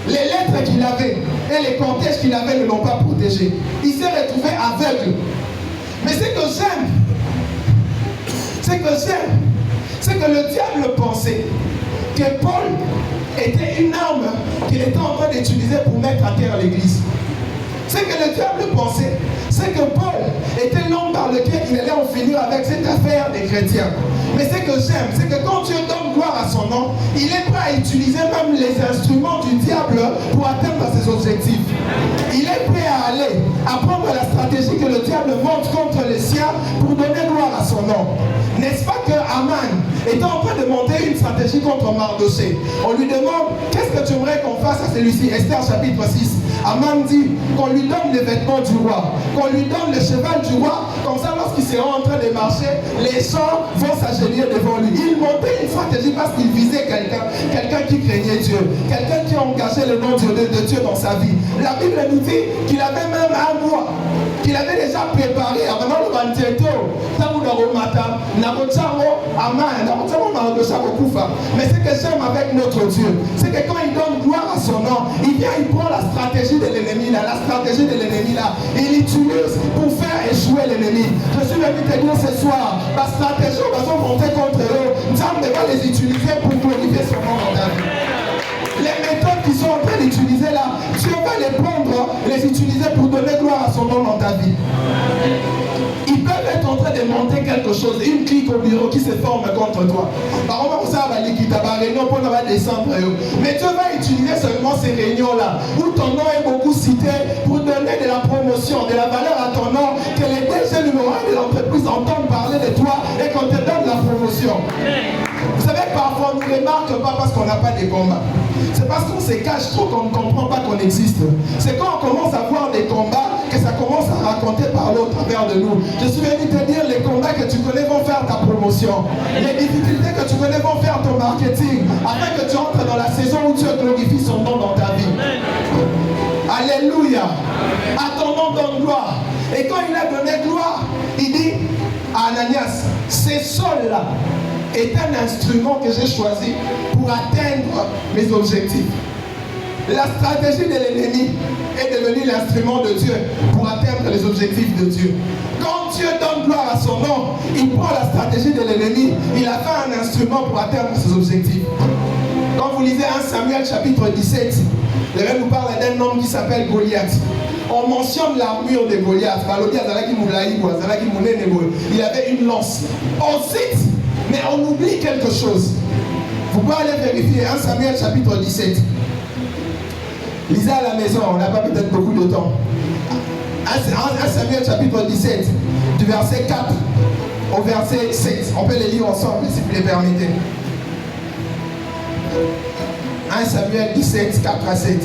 Les lettres qu'il avait et les cortèges qu'il avait ne l'ont pas protégé. Il s'est retrouvé aveugle. Mais ce que j'aime, c'est que le diable pensait que Paul était une arme qu'il était en train d'utiliser pour mettre à terre l'église. Ce que le diable pensait, c'est que Paul était l'homme par lequel il allait en finir avec cette affaire des chrétiens. Mais ce que j'aime, c'est que quand Dieu donne gloire à son nom, il est prêt à utiliser même les instruments du diable pour atteindre ses objectifs. Il est prêt à aller, à prendre la stratégie que le diable monte contre les siens pour donner gloire à son nom. N'est-ce pas que Aman était en train de monter une stratégie contre Mardoché? On lui demande, qu'est-ce que tu aimerais qu'on fasse à celui-ci? Esther chapitre 6. Aman dit qu'on lui donne les vêtements du roi, qu'on lui donne le cheval du roi, comme ça lorsqu'il sera en train de marcher, les gens vont s'agenouiller devant lui. Il montait une stratégie parce qu'il visait quelqu'un qui craignait Dieu, quelqu'un qui a engagé le nom de Dieu dans sa vie. La Bible nous dit qu'il avait même un mois, qu'il avait déjà préparé avant le bandietto, mais ce que j'aime avec notre Dieu, c'est que quand il donne gloire à son nom, il vient, il prend la stratégie de l'ennemi là, il utilise pour faire échouer l'ennemi. Je suis venu te dire ce soir, la stratégie va se monter contre eux, Dieu va les utiliser pour glorifier son nom dans ta vie. Les méthodes qu'ils sont en train d'utiliser là, Dieu va les prendre, les utiliser pour donner gloire à son nom dans ta vie. Ils peuvent être en train de monter quelque chose, une clique au bureau qui se forme contre toi. Par exemple, ça va réunion pour descendre. Mais Dieu va utiliser seulement ces réunions-là, où ton nom est beaucoup cité, pour donner de la promotion, de la valeur à ton nom, que les DG numéro 1 de l'entreprise entendent parler de toi et qu'on te donne la promotion. Vous savez, parfois, on ne nous remarque pas parce qu'on n'a pas de combats. C'est parce qu'on se cache trop qu'on ne comprend pas qu'on existe. C'est quand on commence à voir des combats que ça commence à raconter par l'autre à travers de nous. Je suis venu te dire, les combats que tu connais vont faire ta promotion. Les difficultés que tu connais vont faire ton marketing, afin que tu entres dans la saison où Dieu glorifie son nom dans ta vie. Alléluia. À ton nom donne gloire. Et quand il a donné gloire, il dit à Ananias, ces sols-là est un instrument que j'ai choisi pour atteindre mes objectifs. La stratégie de l'ennemi est devenue l'instrument de Dieu pour atteindre les objectifs de Dieu. Quand Dieu donne gloire à son nom, il prend la stratégie de l'ennemi, il a fait un instrument pour atteindre ses objectifs. Quand vous lisez 1 Samuel chapitre 17, le Bible nous parle d'un homme qui s'appelle Goliath. On mentionne l'armure de Goliath. Il avait une lance. On cite, mais on oublie quelque chose. Vous pouvez aller vérifier 1 Samuel chapitre 17. Lisez à la maison, on n'a pas peut-être beaucoup de temps. 1 Samuel chapitre 17, du verset 4 au verset 7. On peut les lire ensemble si vous les permettez. 1 Samuel 17, 4 à 7.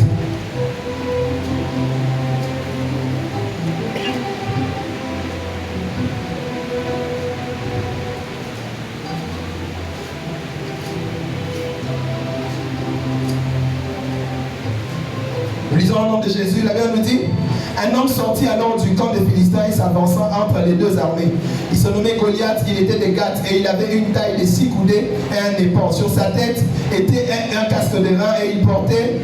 Nous lisons au nom de Jésus. La Bible nous dit: un homme sortit alors du camp des Philistins et s'avançant entre les deux armées. Il se nommait Goliath, il était de Gath et il avait une taille de 6 coudées et un épan. Sur sa tête était un casque de rein et il portait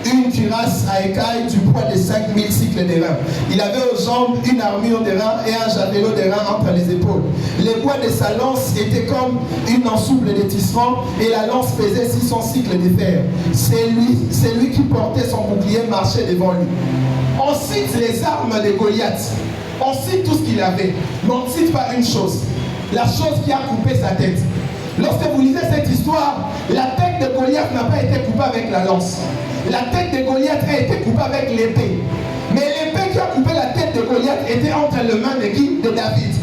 une cuirasse à écailles du poids de 5000 cycles de rein. Il avait aux jambes une armure de rein et un javelot de rein entre les épaules. Les bois de sa lance étaient comme une ensouple de tisserand et la lance pesait 600 cycles de fer. C'est lui qui portait son bouclier, marchait devant lui. On cite les armes de Goliath, on cite tout ce qu'il avait, mais on ne cite pas une chose, la chose qui a coupé sa tête. Lorsque vous lisez cette histoire, la tête de Goliath n'a pas été coupée avec la lance. La tête de Goliath a été coupée avec l'épée. Mais l'épée qui a coupé la tête de Goliath était entre les mains de qui? De David.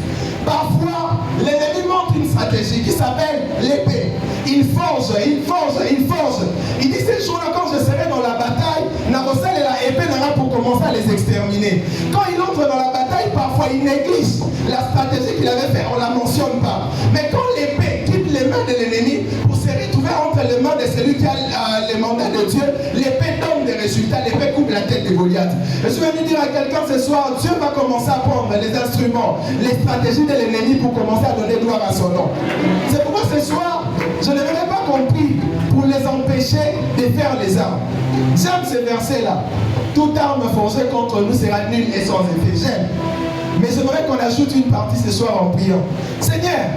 Parfois, l'ennemi montre une stratégie qui s'appelle l'épée. Il forge, il forge, il forge. Il dit: ces jours-là, quand je serai dans la bataille, Nabosel et la épée n'aura pour commencer à les exterminer. Quand il entre dans la bataille, parfois il néglige la stratégie qu'il avait faite, on ne la mentionne pas. Mais quand l'épée quitte les mains de l'ennemi pour se retrouver entre les mains de celui qui a les mandats de Dieu, l'épée donne des résultats, l'épée coupe la tête de Goliath. Je suis venu dire à quelqu'un ce soir: Dieu va commencer à prendre les instruments, les stratégies de l'ennemi pour commencer à donner gloire à son nom. C'est pourquoi ce soir, je ne n'aurais pas compris pour les empêcher de faire les armes. J'aime ce verset-là. Toute arme forgée contre nous sera nulle et sans effet. J'aime. Mais j'aimerais qu'on ajoute une partie ce soir en priant. Seigneur,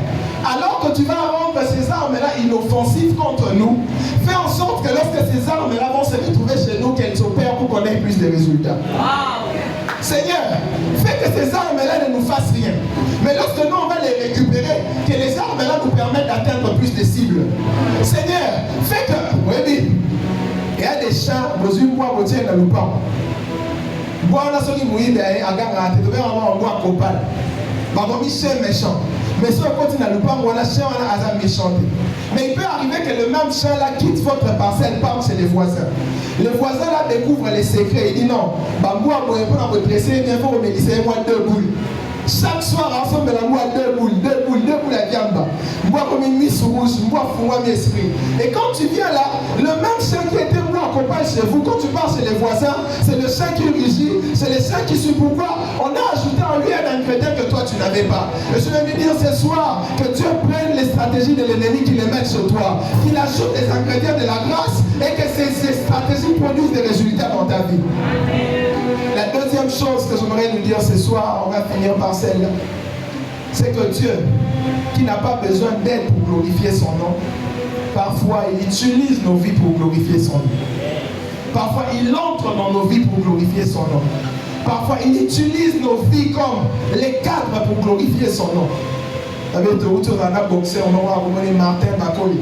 alors que tu vas rendre ces armes-là inoffensives contre nous, fais en sorte que lorsque ces armes-là vont se retrouver chez nous, qu'elles opèrent pour qu'on ait plus de résultats. Seigneur, fais que ces armes-là ne nous fassent rien. Mais lorsque nous, on va les récupérer, que les armes-là nous permettent d'atteindre plus de cibles. Seigneur, fais que... Oui, il y a des chats, dans une boîte, vous tirez dans le pan. Bois, on a celui qui mouille, à Gangate, tu vas avoir un bois copal. Bah, bon, Michel méchant. Mais si on continue à le pan, on a chien, on a hasard méchant. Mais il peut arriver que le même chien là quitte votre parcelle, part chez les voisins. Le voisin là découvre les secrets. Il dit non, bah moi, pour me dresser, il faut me dire, moi 2 boules. Chaque soir, ensemble, la moi 2 boules à viande. Moi, comme une mise rouge, moi, pour moi, mes esprits. Et quand tu viens là, le même chien qui était moi accompagne chez vous, quand tu pars chez les voisins, c'est le chien qui rugit, c'est le chien qui suit. Pourquoi? On a ajouté en lui un ingrédient que toi, tu n'avais pas. Et je vais lui dire ce soir que Dieu prenne les stratégies de l'ennemi, qu'il les mette sur toi, qu'il ajoute les ingrédients de la grâce et que ces stratégies produisent des résultats dans ta vie. La deuxième chose que j'aimerais nous dire ce soir, on va finir par celle-là, c'est que Dieu, qui n'a pas besoin d'aide pour glorifier son nom, parfois il utilise nos vies pour glorifier son nom. Parfois il entre dans nos vies pour glorifier son nom. Parfois il utilise nos vies comme les cadres pour glorifier son nom. Vous savez, autour d'un boxeur, on aura reconnu Martin Bakoli,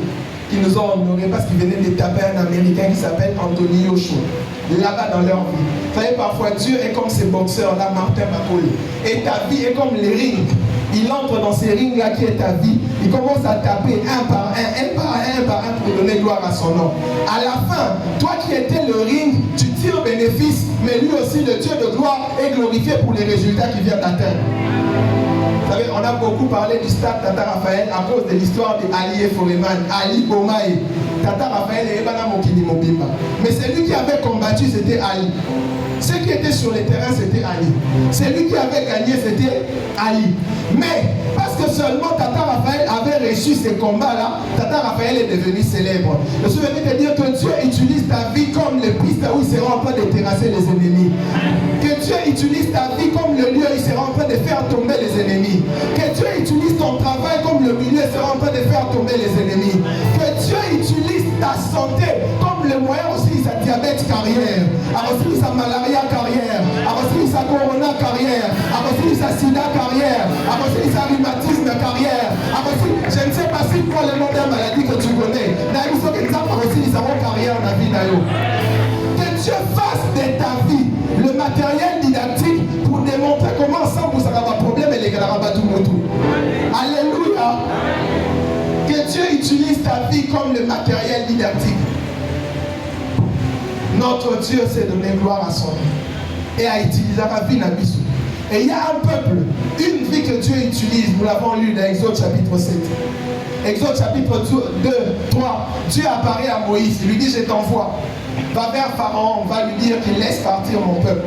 qui nous a honorés parce qu'il venait de taper un Américain qui s'appelle Anthony Joshua, là-bas dans leur vie. Vous savez, parfois Dieu est comme ces boxeurs-là, Martin Bakoli. Et ta vie est comme les rings. Il entre dans ces rings-là qui est ta vie. Il commence à taper un par un pour donner gloire à son nom. À la fin, toi qui étais le ring, tu tires bénéfice, mais lui aussi, le Dieu de gloire, est glorifié pour les résultats qu'il vient d'atteindre. Vous savez, on a beaucoup parlé du stade Tata Raphaël à cause de l'histoire d'Ali Foreman, Ali Bomae. Tata Raphaël et Ebana Mokini Mobimba. Mais celui qui avait combattu, c'était Ali. Ceux qui étaient sur le terrain, c'était Ali. Celui qui avait gagné, c'était Ali. Mais parce que seulement Tata Raphaël avait reçu ces combats-là, Tata Raphaël est devenu célèbre. Je suis venu te dire que Dieu utilise ta vie comme le piste où il sera en train de terrasser les ennemis. Que Dieu utilise ta vie comme le lieu où il sera en train de faire tomber les ennemis. Que Dieu utilise ton travail comme le milieu où il sera en train de faire tomber les ennemis. Que Dieu utilise ta santé comme le moyen aussi sa diabète carrière, aussi sa malaria carrière, aussi sa corona carrière, aussi sa sida carrière, aussi sa rhumatisme carrière, aussi, je ne sais pas si quoi le nom de la maladie que tu connais, mais il faut que nous avons aussi sa carrière dans la vie. Que Dieu fasse de ta vie le matériel didactique pour des ensemble, ça va pas problème et les gars, tout le tout. Alléluia. Que Dieu utilise ta vie comme le matériel didactique. Notre Dieu s'est donné gloire à son nom et a utilisé la vie d'Abissou. Et il y a un peuple, une vie que Dieu utilise, nous l'avons lu dans Exode chapitre 7. Exode chapitre 2, 3, Dieu apparaît à Moïse, il lui dit, je t'envoie. Va vers Pharaon, va lui dire qu'il laisse partir mon peuple.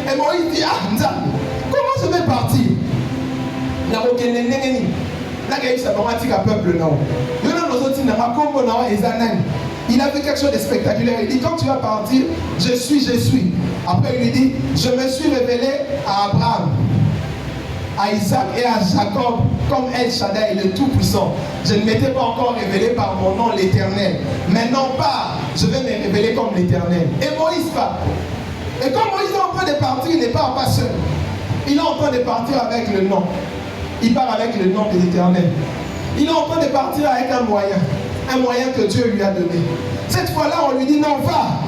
Et Moïse dit, ah, Nzambe, comment je vais partir? Il a fait quelque chose de spectaculaire. Il dit, quand tu vas partir, je suis. Après, il lui dit, je me suis révélé à Abraham, à Isaac et à Jacob, comme El Shaddai, le Tout-Puissant. Je ne m'étais pas encore révélé par mon nom, l'Éternel. Maintenant, je vais me révéler comme l'Éternel. Et Moïse part. Et quand Moïse est en train de partir, il n'est pas seul. Il est en train de partir avec le nom. Il part avec le nom de l'Éternel. Il est en train de partir avec un moyen que Dieu lui a donné. Cette fois-là, on lui dit, non, va.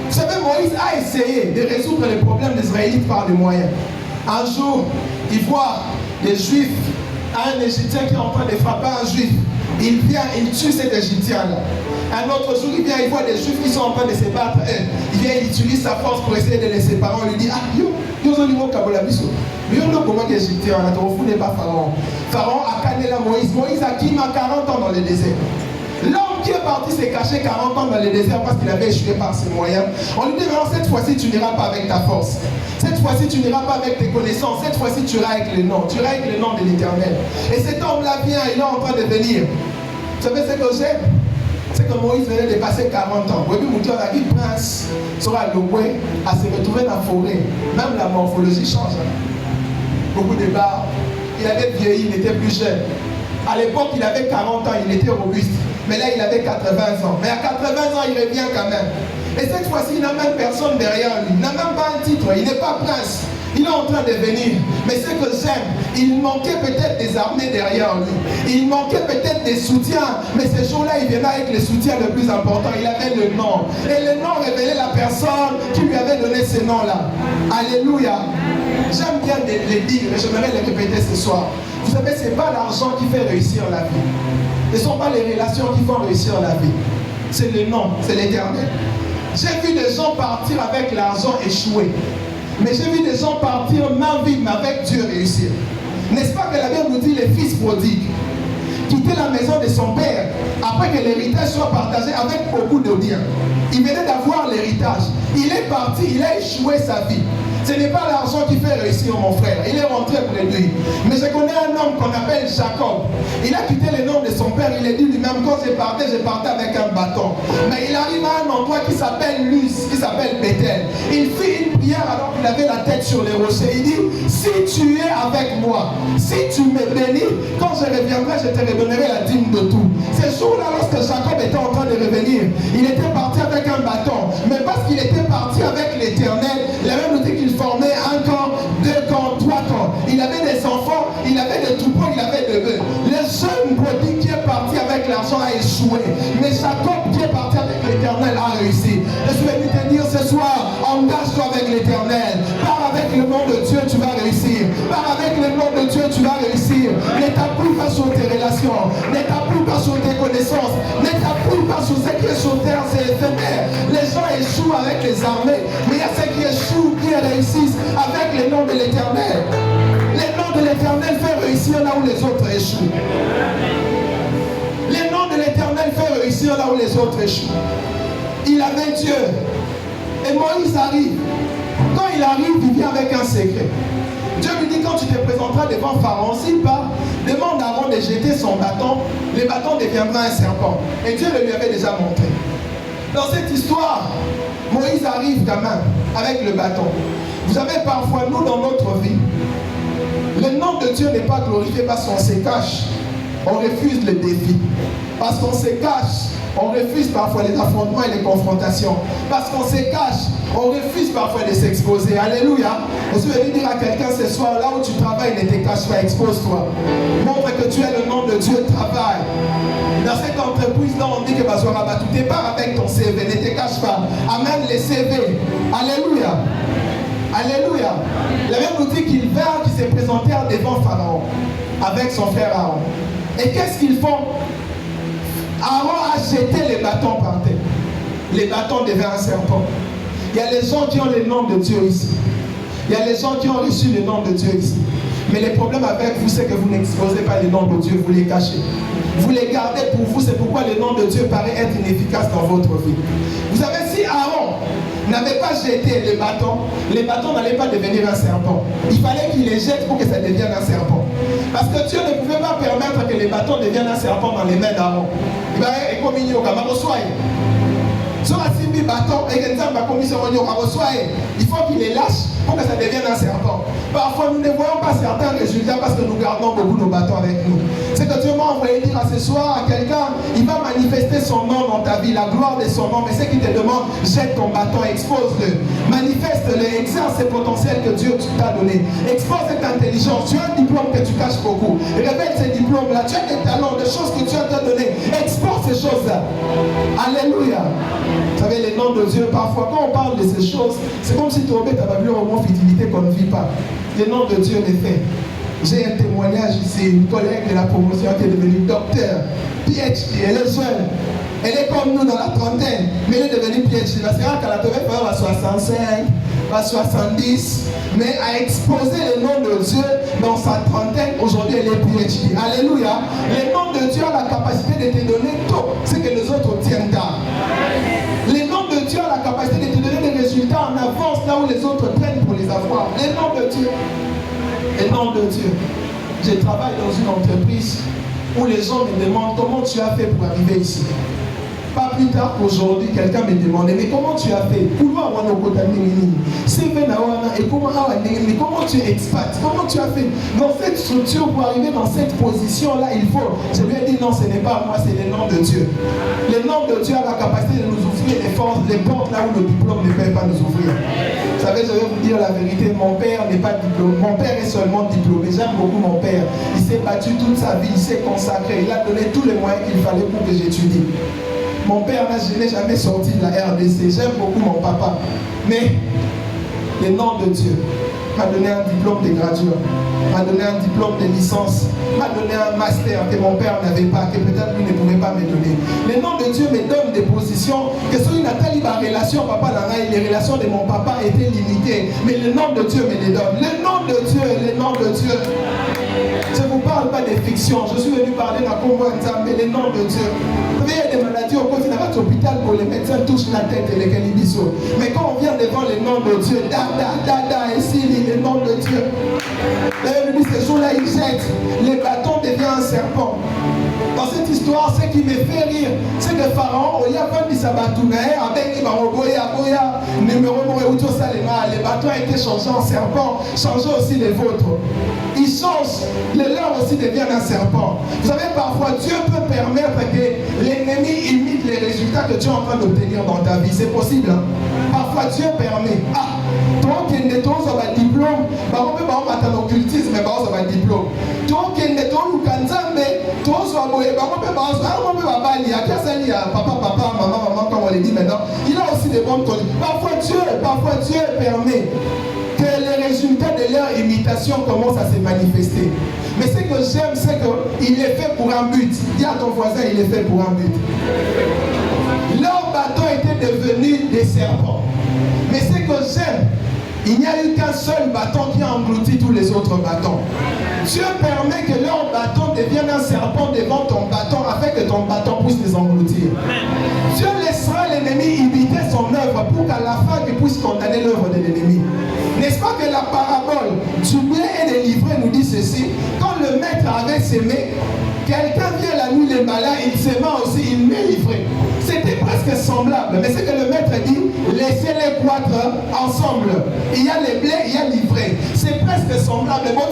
Vous savez, Moïse a essayé de résoudre les problèmes des Israélites par des moyens. Un jour, il voit des Juifs, un Égyptien qui est en train de frapper un Juif. Il vient, il tue cet Égyptien-là. Un autre jour, il vient, il voit des Juifs qui sont en train de se battre. Il vient, il utilise sa force pour essayer de les séparer. On lui dit, ah, yo, comment l'Égyptien, on n'est pas Pharaon. Pharaon a canné la Moïse. Moïse a quitté 40 ans dans le désert. L'homme qui est parti s'est caché 40 ans dans le désert parce qu'il avait échoué par ses moyens. On lui dit, non, cette fois-ci, tu n'iras pas avec ta force. Cette fois-ci, tu n'iras pas avec tes connaissances. Cette fois-ci, tu iras avec le nom. Tu iras avec le nom de l'Éternel. Et cet homme-là vient, il est en train de venir. Vous savez ce que j'aime? C'est que Moïse venait de passer 40 ans. Le prince sera loué à se retrouver dans la forêt. Même la morphologie change. Beaucoup de barres. Il avait vieilli, il n'était plus jeune. À l'époque, il avait 40 ans, il était robuste. Mais là, il avait 80 ans. Mais à 80 ans, il revient quand même. Et cette fois-ci, il n'a même personne derrière lui. Il n'a même pas un titre. Il n'est pas prince. Il est en train de venir. Mais ce que j'aime, il manquait peut-être des armées derrière lui. Il manquait peut-être des soutiens. Mais ce jour-là, il venait avec les soutiens le plus important. Il avait le nom. Et le nom révélait la personne qui lui avait donné ce nom-là. Alléluia. J'aime bien le dire et j'aimerais le répéter ce soir. Vous savez, ce n'est pas l'argent qui fait réussir la vie. Ce ne sont pas les relations qui font réussir la vie. C'est le nom, c'est l'Éternel. J'ai vu des gens partir avec l'argent échouer. Mais j'ai vu des gens partir main vide, mais avec Dieu réussir. N'est-ce pas que la Bible nous dit les fils prodigues quitter la maison de son père après que l'héritage soit partagé avec beaucoup de biens. Il venait d'avoir l'héritage. Il est parti, il a échoué sa vie. Ce n'est pas l'argent qui fait réussir mon frère. Il est rentré près de lui. Mais je connais un homme qu'on appelle Jacob. Il a quitté le nom de son père. Il a dit lui-même, quand je partais avec un bâton. Mais il arrive à un endroit qui s'appelle Luz, qui s'appelle Bethel. Il fit une prière alors qu'il avait la tête sur les rochers. Il dit, si tu es avec moi, si tu me bénis, quand je reviendrai, je te redonnerai la dîme de tout. Ce jour-là, lorsque Jacob était en train de revenir, il était parti avec un bâton. Mais parce qu'il était parti avec l'Éternel, la même nous dit qu'il formait un camp, 2 camps, 3 camps. Il avait des enfants, il avait des troupeaux, il avait des bœufs. Le jeune prodigue qui est parti avec l'argent a échoué. Mais Jacob qui est parti avec l'Éternel a réussi. Et je vais te dire ce soir, engage-toi avec l'Éternel. Pars avec le nom de Dieu, tu vas réussir. Pars avec le nom de Dieu, tu vas réussir. Ne t'appuie pas sur tes relations. Ne t'appuie pas sur tes connaissances. Ne t'appuie pas sur ce qui est sur terre, c'est éphémère. Les gens échouent avec les armées, mais il y a ceux qui échouent, qui réussissent avec le nom de l'Éternel. Le nom de l'Éternel fait réussir là où les autres échouent. Le nom de l'Éternel fait réussir là où les autres échouent. Il avait Dieu. Et Moïse arrive. Quand il arrive, il vient avec un secret. Dieu lui dit, quand tu te présenteras devant Pharaon, s'il part, demande à Aaron de jeter son bâton, le bâton deviendra un serpent. Et Dieu le lui avait déjà montré. Dans cette histoire, Moïse arrive quand même avec le bâton. Vous savez, parfois, nous, dans notre vie, le nom de Dieu n'est pas glorifié parce qu'on se cache. On refuse le défi. Parce qu'on se cache, on refuse parfois les affrontements et les confrontations. Parce qu'on se cache, on refuse parfois de s'exposer. Alléluia. Et je vais dire à quelqu'un ce soir, là où tu travailles, ne te cache pas, expose-toi. Montre que tu es le nom de Dieu, travaille. Dans cette entreprise-là, on dit que tu te pars avec ton CV, ne te cache pas. Amène les CV. Alléluia. Alléluia. La Bible nous dit qu'ils vinrent, qu'ils se présentèrent devant Pharaon avec son frère Aaron. Et qu'est-ce qu'ils font? Aaron a jeté les bâtons par terre. Les bâtons devenaient un serpent. Il y a les gens qui ont le nom de Dieu ici. Il y a les gens qui ont reçu le nom de Dieu ici. Mais le problème avec vous, c'est que vous n'exposez pas le nom de Dieu, vous les cachez. Vous les gardez pour vous, c'est pourquoi le nom de Dieu paraît être inefficace dans votre vie. Vous savez, si Aaron n'avait pas jeté les bâtons n'allaient pas devenir un serpent. Il fallait qu'il les jette pour que ça devienne un serpent. Parce que Dieu ne pouvait pas permettre que les bâtons deviennent un serpent dans les mains d'Aaron. Il va être comme il faut qu'il les lâche pour que ça devienne un serpent. Parfois, nous ne voyons pas certains résultats parce que nous gardons beaucoup nos bâtons avec nous. C'est que Dieu m'a envoyé dire à ce soir à quelqu'un, il va manifester son nom dans ta vie, la gloire de son nom. Mais c'est qu'il te demande, jette ton bâton, expose-le, manifeste-le, exerce ce potentiel que Dieu t'a donné. Expose cette intelligence. Tu as un diplôme que tu caches beaucoup. Révèle ces diplômes-là. Tu as des talents, des choses que Dieu t'a donné. Expose ces choses-là. Alléluia. Vous savez, les noms de Dieu, parfois, quand on parle de ces choses, c'est comme si tu remets ta Bible au moins fidélité qu'on ne vit pas. Les noms de Dieu les fait. J'ai un témoignage ici, une collègue de la promotion qui est devenue docteur, PhD, elle est jeune. Elle est comme nous dans la trentaine, mais elle est devenue PhD. C'est vrai qu'elle a trouvé à 65, à 70, mais a exposé le nom de Dieu dans sa trentaine. Aujourd'hui, elle est PhD. Alléluia. Le nom de Dieu a la capacité de te donner tout ce que les autres tiennent tard. Le nom de Dieu a la capacité de te donner des résultats en avance là où les autres prennent pour les avoir. Le nom de Dieu. Le nom de Dieu. Je travaille dans une entreprise où les gens me demandent comment tu as fait pour arriver ici. Pas plus tard qu'aujourd'hui, quelqu'un me demandait, mais comment tu as fait? Mais comment tu es expat? Comment tu as fait? Dans cette structure, pour arriver dans cette position-là, il faut. Je lui ai dit non, ce n'est pas moi, c'est le nom de Dieu. Le nom de Dieu a la capacité de nous ouvrir les forces, les portes là où le diplôme ne peut pas nous ouvrir. Vous savez, je vais vous dire la vérité, mon père n'est pas diplômé. Mon père est seulement diplômé. J'aime beaucoup mon père. Il s'est battu toute sa vie, il s'est consacré, il a donné tous les moyens qu'il fallait pour que j'étudie. Mon père n'est jamais sorti de la RDC. J'aime beaucoup mon papa. Mais le nom de Dieu m'a donné un diplôme de gradure, m'a donné un diplôme de licence, m'a donné un master que mon père n'avait pas, que peut-être lui ne pouvait pas me donner. Le nom de Dieu me donne des positions que sur une relation, papa les relations de mon papa étaient limitées. Mais le nom de Dieu me les donne. Le nom de Dieu, le nom de Dieu. Je ne vous parle pas de fiction. Je suis venu parler d'un convoi, mais le nom de Dieu. Vous savez, il y a des maladies au côté de votre hôpital où les médecins touchent la tête et les calibisos. Mais quand on vient devant le nom de Dieu, et s'il le nom de Dieu. D'ailleurs, lui, ce jour-là, il jette. Les bâtons deviennent un serpent. Dans cette histoire, ce qui me fait rire, c'est que Pharaon, il y a pas mis sa batounae, avec les bâtons ont été changés en serpent, changez aussi les vôtres. Ils changent, les leurs aussi deviennent un serpent. Vous savez, parfois, Dieu peut permettre que l'ennemi imite les résultats que tu es en train d'obtenir dans ta vie. C'est possible. Hein? Parfois, Dieu permet. Ah, toi qui es un diplôme, tu as un occultisme, mais tu as un diplôme. Toi qui es un papa, maman, comme on le dit maintenant, il a aussi des bonnes choses. Parfois Dieu permet que les résultats de leur imitation commencent à se manifester. Mais ce que j'aime, c'est qu'il est fait pour un but. Dis à ton voisin, il est fait pour un but. Leurs bâtons étaient devenus des serpents. Mais ce que j'aime, il n'y a eu qu'un seul bâton qui a englouti tous les autres bâtons. Dieu permet que leur bâton devienne un serpent devant ton bâton afin que ton bâton puisse les engloutir. Dieu laissera l'ennemi imiter son œuvre pour qu'à la fin il puisse condamner l'œuvre de l'ennemi. N'est-ce pas que la parabole du blé et des livrets nous dit ceci? Quand le maître avait semé, quelqu'un vient la nuit les malins, il sema aussi, il met livré. C'était presque semblable, mais c'est que le maître dit, laissez-les croître ensemble. Il y a les blés, il y a livré. C'est presque semblable. Bon,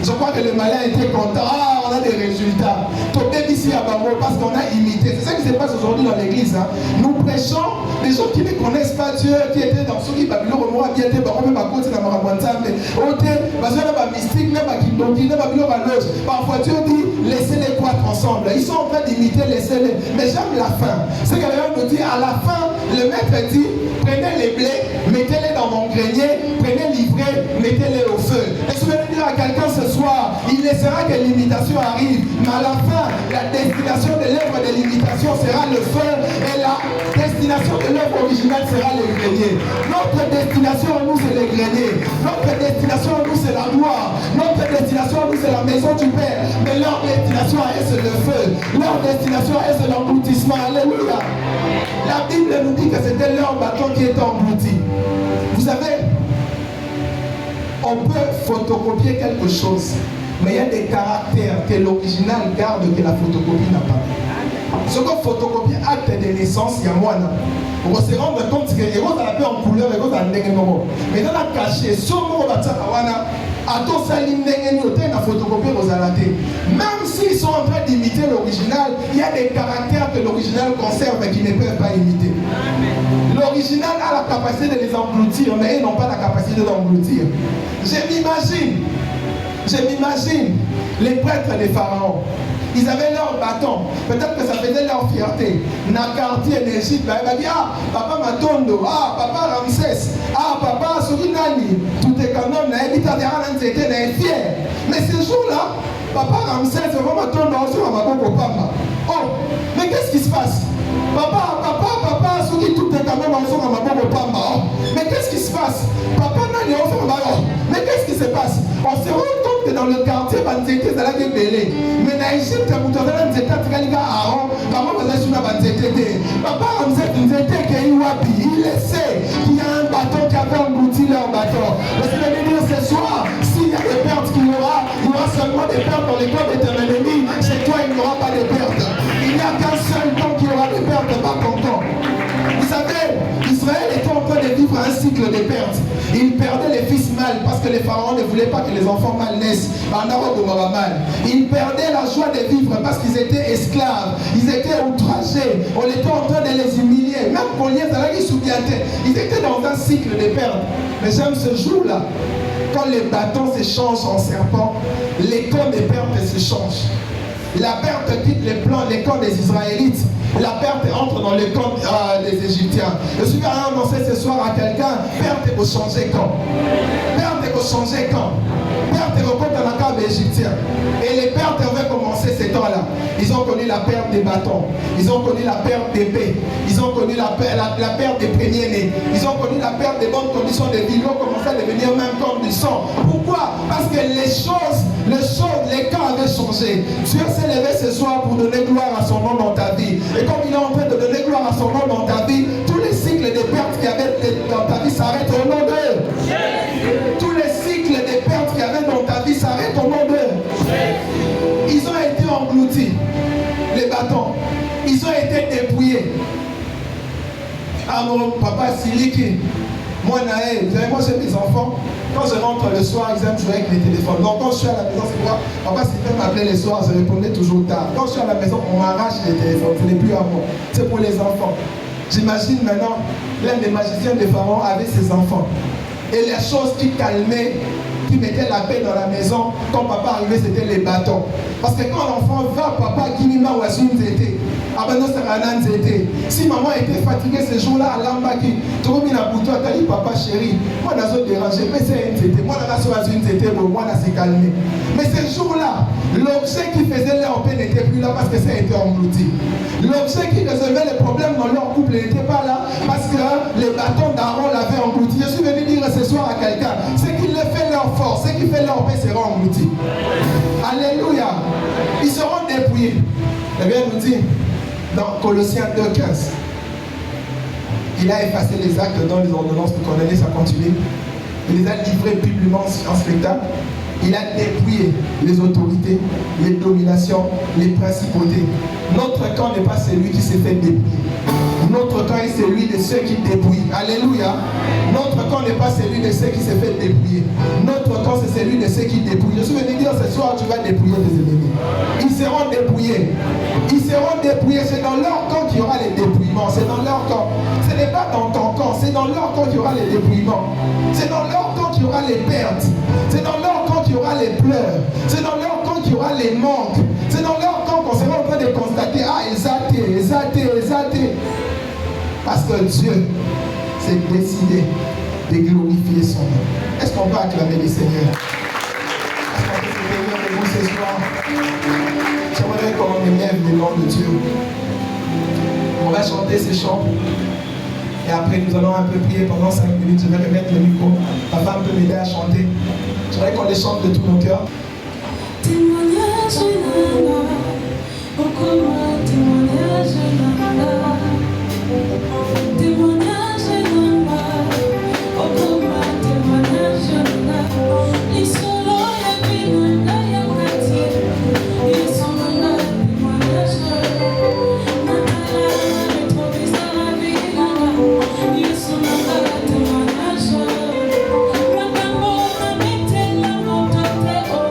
je crois que le malin était content. Ah, on a des résultats. Ton baby ici à Bango parce qu'on a imité. C'est ça qui se passe aujourd'hui dans l'église. Hein. Nous prêchons des gens qui ne connaissent pas Dieu, qui étaient dans ceux qui Babylone, Romo, qui étaient Bango, même à côté de la Marabouantambe, parce qu'on a pas mystique, même à Kindoki, même à Babylone, à Loge. Parfois Dieu dit, laissez-les croître ensemble. Ils sont en train d'imiter, laissez-les. Mais j'aime la fin. C'est qu'elle nous dit, à la fin, le maître dit, prenez les blés, mettez-les dans mon grenier, prenez l'ivraie, mettez-les au feu. Est-ce que je veux dire à quelqu'un ce soir, il laissera que l'imitation arrive, mais à la fin, la destination de l'œuvre de l'imitation sera le feu et la destination de l'œuvre originale sera le grenier. Notre destination à nous, c'est le grenier. Notre destination à nous, c'est la gloire. Notre destination à nous, c'est la maison du Père. Mais leur destination à eux, c'est le feu. Leur destination à eux, c'est l'engloutissement. Alléluia. La Bible nous dit que c'était leur bâton qui était englouti. Vous savez, on peut photocopier quelque chose, mais il y a des caractères que l'original garde que la photocopie n'a pas. Ce qu'on photocopie acte de naissance, il y a moi. On se rend compte que les choses sont en couleur, les choses sont en déguisement. Mais dans la cachée, sur le même s'ils sont en train d'imiter l'original, il y a des caractères que l'original conserve et qui ne peuvent pas imiter. L'original a la capacité de les engloutir, mais ils n'ont pas la capacité d'engloutir. Je m'imagine les prêtres des pharaons. Ils avaient leur bâton. Peut-être que ça faisait leur fierté. Nakarti en Égypte, il va dire, ah, papa Matondo, ah, papa Ramsès, ah, papa Surinani, tout est quand même, est fier. Mais ce jour-là, papa Ramsès, papa Matondo, oh, mais qu'est-ce qui se passe? Papa, ceux qui tout est quand même ensemble à ma pamba. Mais qu'est-ce qui se passe? Papa Nani ensemble à mais qu'est-ce qui se passe? On se rend compte que dans le quartier, Banzete, c'est là que belé. Mais dans l'Égypte, Moutazala Nzeta, Tigaliga, Aaron, maman va s'assumer Banzete. Papa Ramsès Nzete, Keiwapi, il le sait qu'il y a un bâton qui avait englouti leur bâton. Parce que je veux dire ce soir, s'il y a des pertes qu'il y aura seulement des pertes dans les corps de ton ennemi. Chez toi, il n'y aura pas de pertes. Il n'y a qu'un seul temps qu'il y aura des pertes, pas content. Vous savez, Israël était en train de vivre un cycle de pertes. Il perdait les fils mâles parce que les pharaons ne voulaient pas que les enfants mâles naissent. Ils perdaient la joie de vivre parce qu'ils étaient esclaves. Ils étaient outragés. On était en train de les humilier. Même pour les ils étaient dans un cycle de pertes. Mais j'aime ce jour-là. Quand les bâtons se changent en serpents, les camps des pertes se changent. La perte quitte les camps des Israélites. La perte entre dans les camps des Égyptiens. Je suis venu annoncer ce soir à quelqu'un, perte pour changer camp. Perte pour changer camp. Perte recompte dans la camp égyptien. Et les pertes avaient commencé ces temps-là. Ils ont connu la perte des bâtons. Ils ont connu la perte d'épée. Ils ont connu la perte des premiers-nés. Ils ont connu la perte des bonnes conditions de vie. Ils ont commencé à devenir même comme du sang. Pourquoi? Parce que les camps avaient changé. Dieu s'est levé ce soir pour donner gloire à son nom dans ta vie. Et comme il est en train de donner gloire à son nom dans ta vie, tous les cycles de pertes qu'il y avait dans ta vie s'arrêtent au nom d'eux. Tous les cycles de pertes qu'il y avait dans ta vie s'arrêtent au nom d'eux. Ils ont été engloutis, les bâtons. Ils ont été dépouillés. Ah mon papa Siliki, moi Naël, vous savez, moi j'ai mes enfants. Quand je rentre le soir, ils aiment jouer avec les téléphones. Donc quand je suis à la maison, c'est quoi? Papa Sylvain m'appelait les soirs, je répondais toujours tard. Quand je suis à la maison, on m'arrache les téléphones. Ce n'est plus à moi. C'est pour les enfants. J'imagine maintenant, l'un des magiciens des pharaons avait ses enfants. Et les choses qui calmaient, qui mettaient la paix dans la maison, quand papa arrivait, c'était les bâtons. Parce que quand l'enfant va, papa, Kimima ou Asum Zété, si maman était fatiguée ce jour-là à Lambaki, tu as mis la bouton, tu as dit papa chéri, moi je suis dérangé, mais c'est un zété, moi je suis un zété, moi je suis calmé. Mais ce jour-là, l'objet qui faisait leur paix n'était plus là parce que ça a été englouti. L'objet qui résolvait les problèmes dans leur couple n'était pas là parce que les bâtons d'Aaron l'avaient englouti. Je suis venu dire ce soir à quelqu'un, ce qui les fait leur force, ce qui fait leur paix sera englouti. Alléluia. Ils seront dépouillés. La Bible nous dit dans Colossiens 2,15, il a effacé les actes dans les ordonnances pour condamner sa continuité. Il les a livrés publiquement en spectacle. Il a dépouillé les autorités, les dominations, les principautés. Notre camp n'est pas celui qui s'est fait dépouiller. Notre camp est celui de ceux qui dépouillent. Alléluia. Notre camp n'est pas celui de ceux qui se fait dépouiller. Notre camp, c'est celui de ceux qui dépouillent. Je suis venu dire ce soir, tu vas dépouiller tes ennemis. Ils seront dépouillés. Ils seront dépouillés. C'est dans leur camp qu'il y aura les dépouillements. C'est dans leur camp. Ce n'est pas dans ton camp. C'est dans leur camp qu'il y aura les dépouillements. C'est dans leur camp qu'il y aura les pertes. C'est dans leur camp qu'il y aura les pleurs. C'est dans leur camp qu'il y aura les manques. C'est dans leur camp qu'on sera en train de constater, ah, exalté. Parce que Dieu s'est décidé de glorifier son nom. Est-ce qu'on peut acclamer le Seigneur? Est-ce qu'on peut se bénir de vous ce soir? J'aimerais qu'on élève le nom de Dieu. On va chanter ces chants. Et après, nous allons un peu prier pendant 5 minutes. Je vais remettre le micro. Ma femme peut m'aider à chanter. J'aimerais qu'on les chante de tout nos cœurs. Témoignage nana, okoma témoignage nana, témoignage nana, okoma témoignage nana. Isolo ya binana ya kati, isolo témoignage nana, retrouver la binana, isolo témoignage. Rakambo na mete la motote o.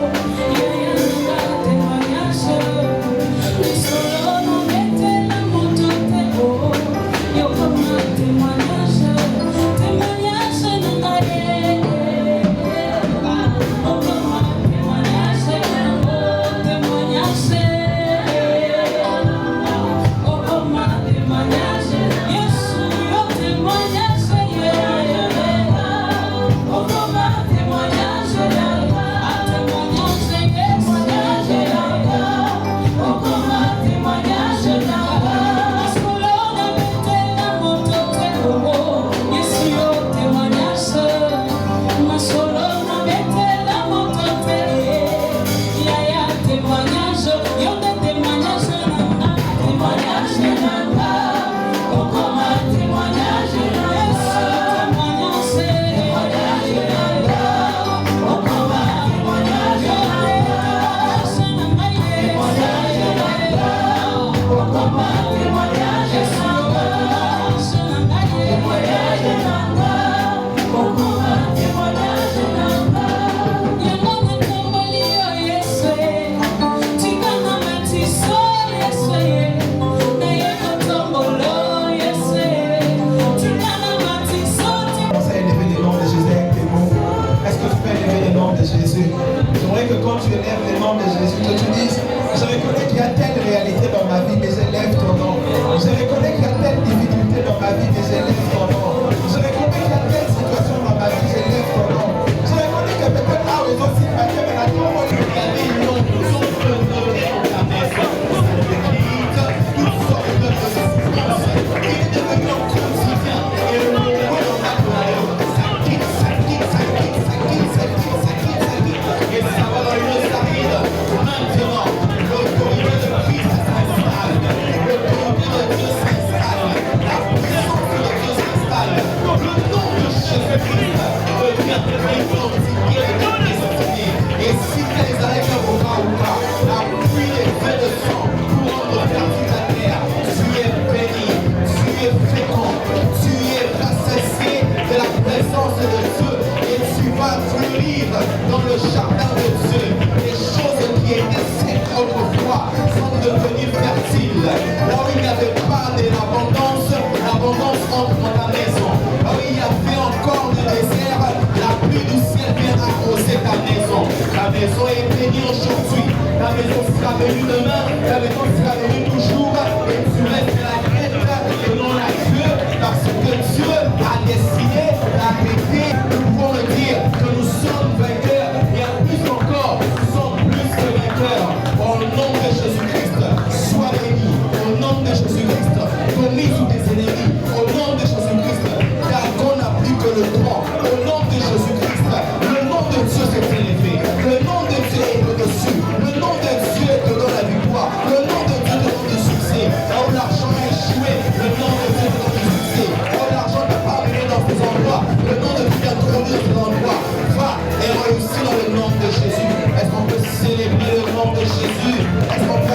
Est-ce qu'on peut célébrer le nom de Jésus? Est-ce qu'on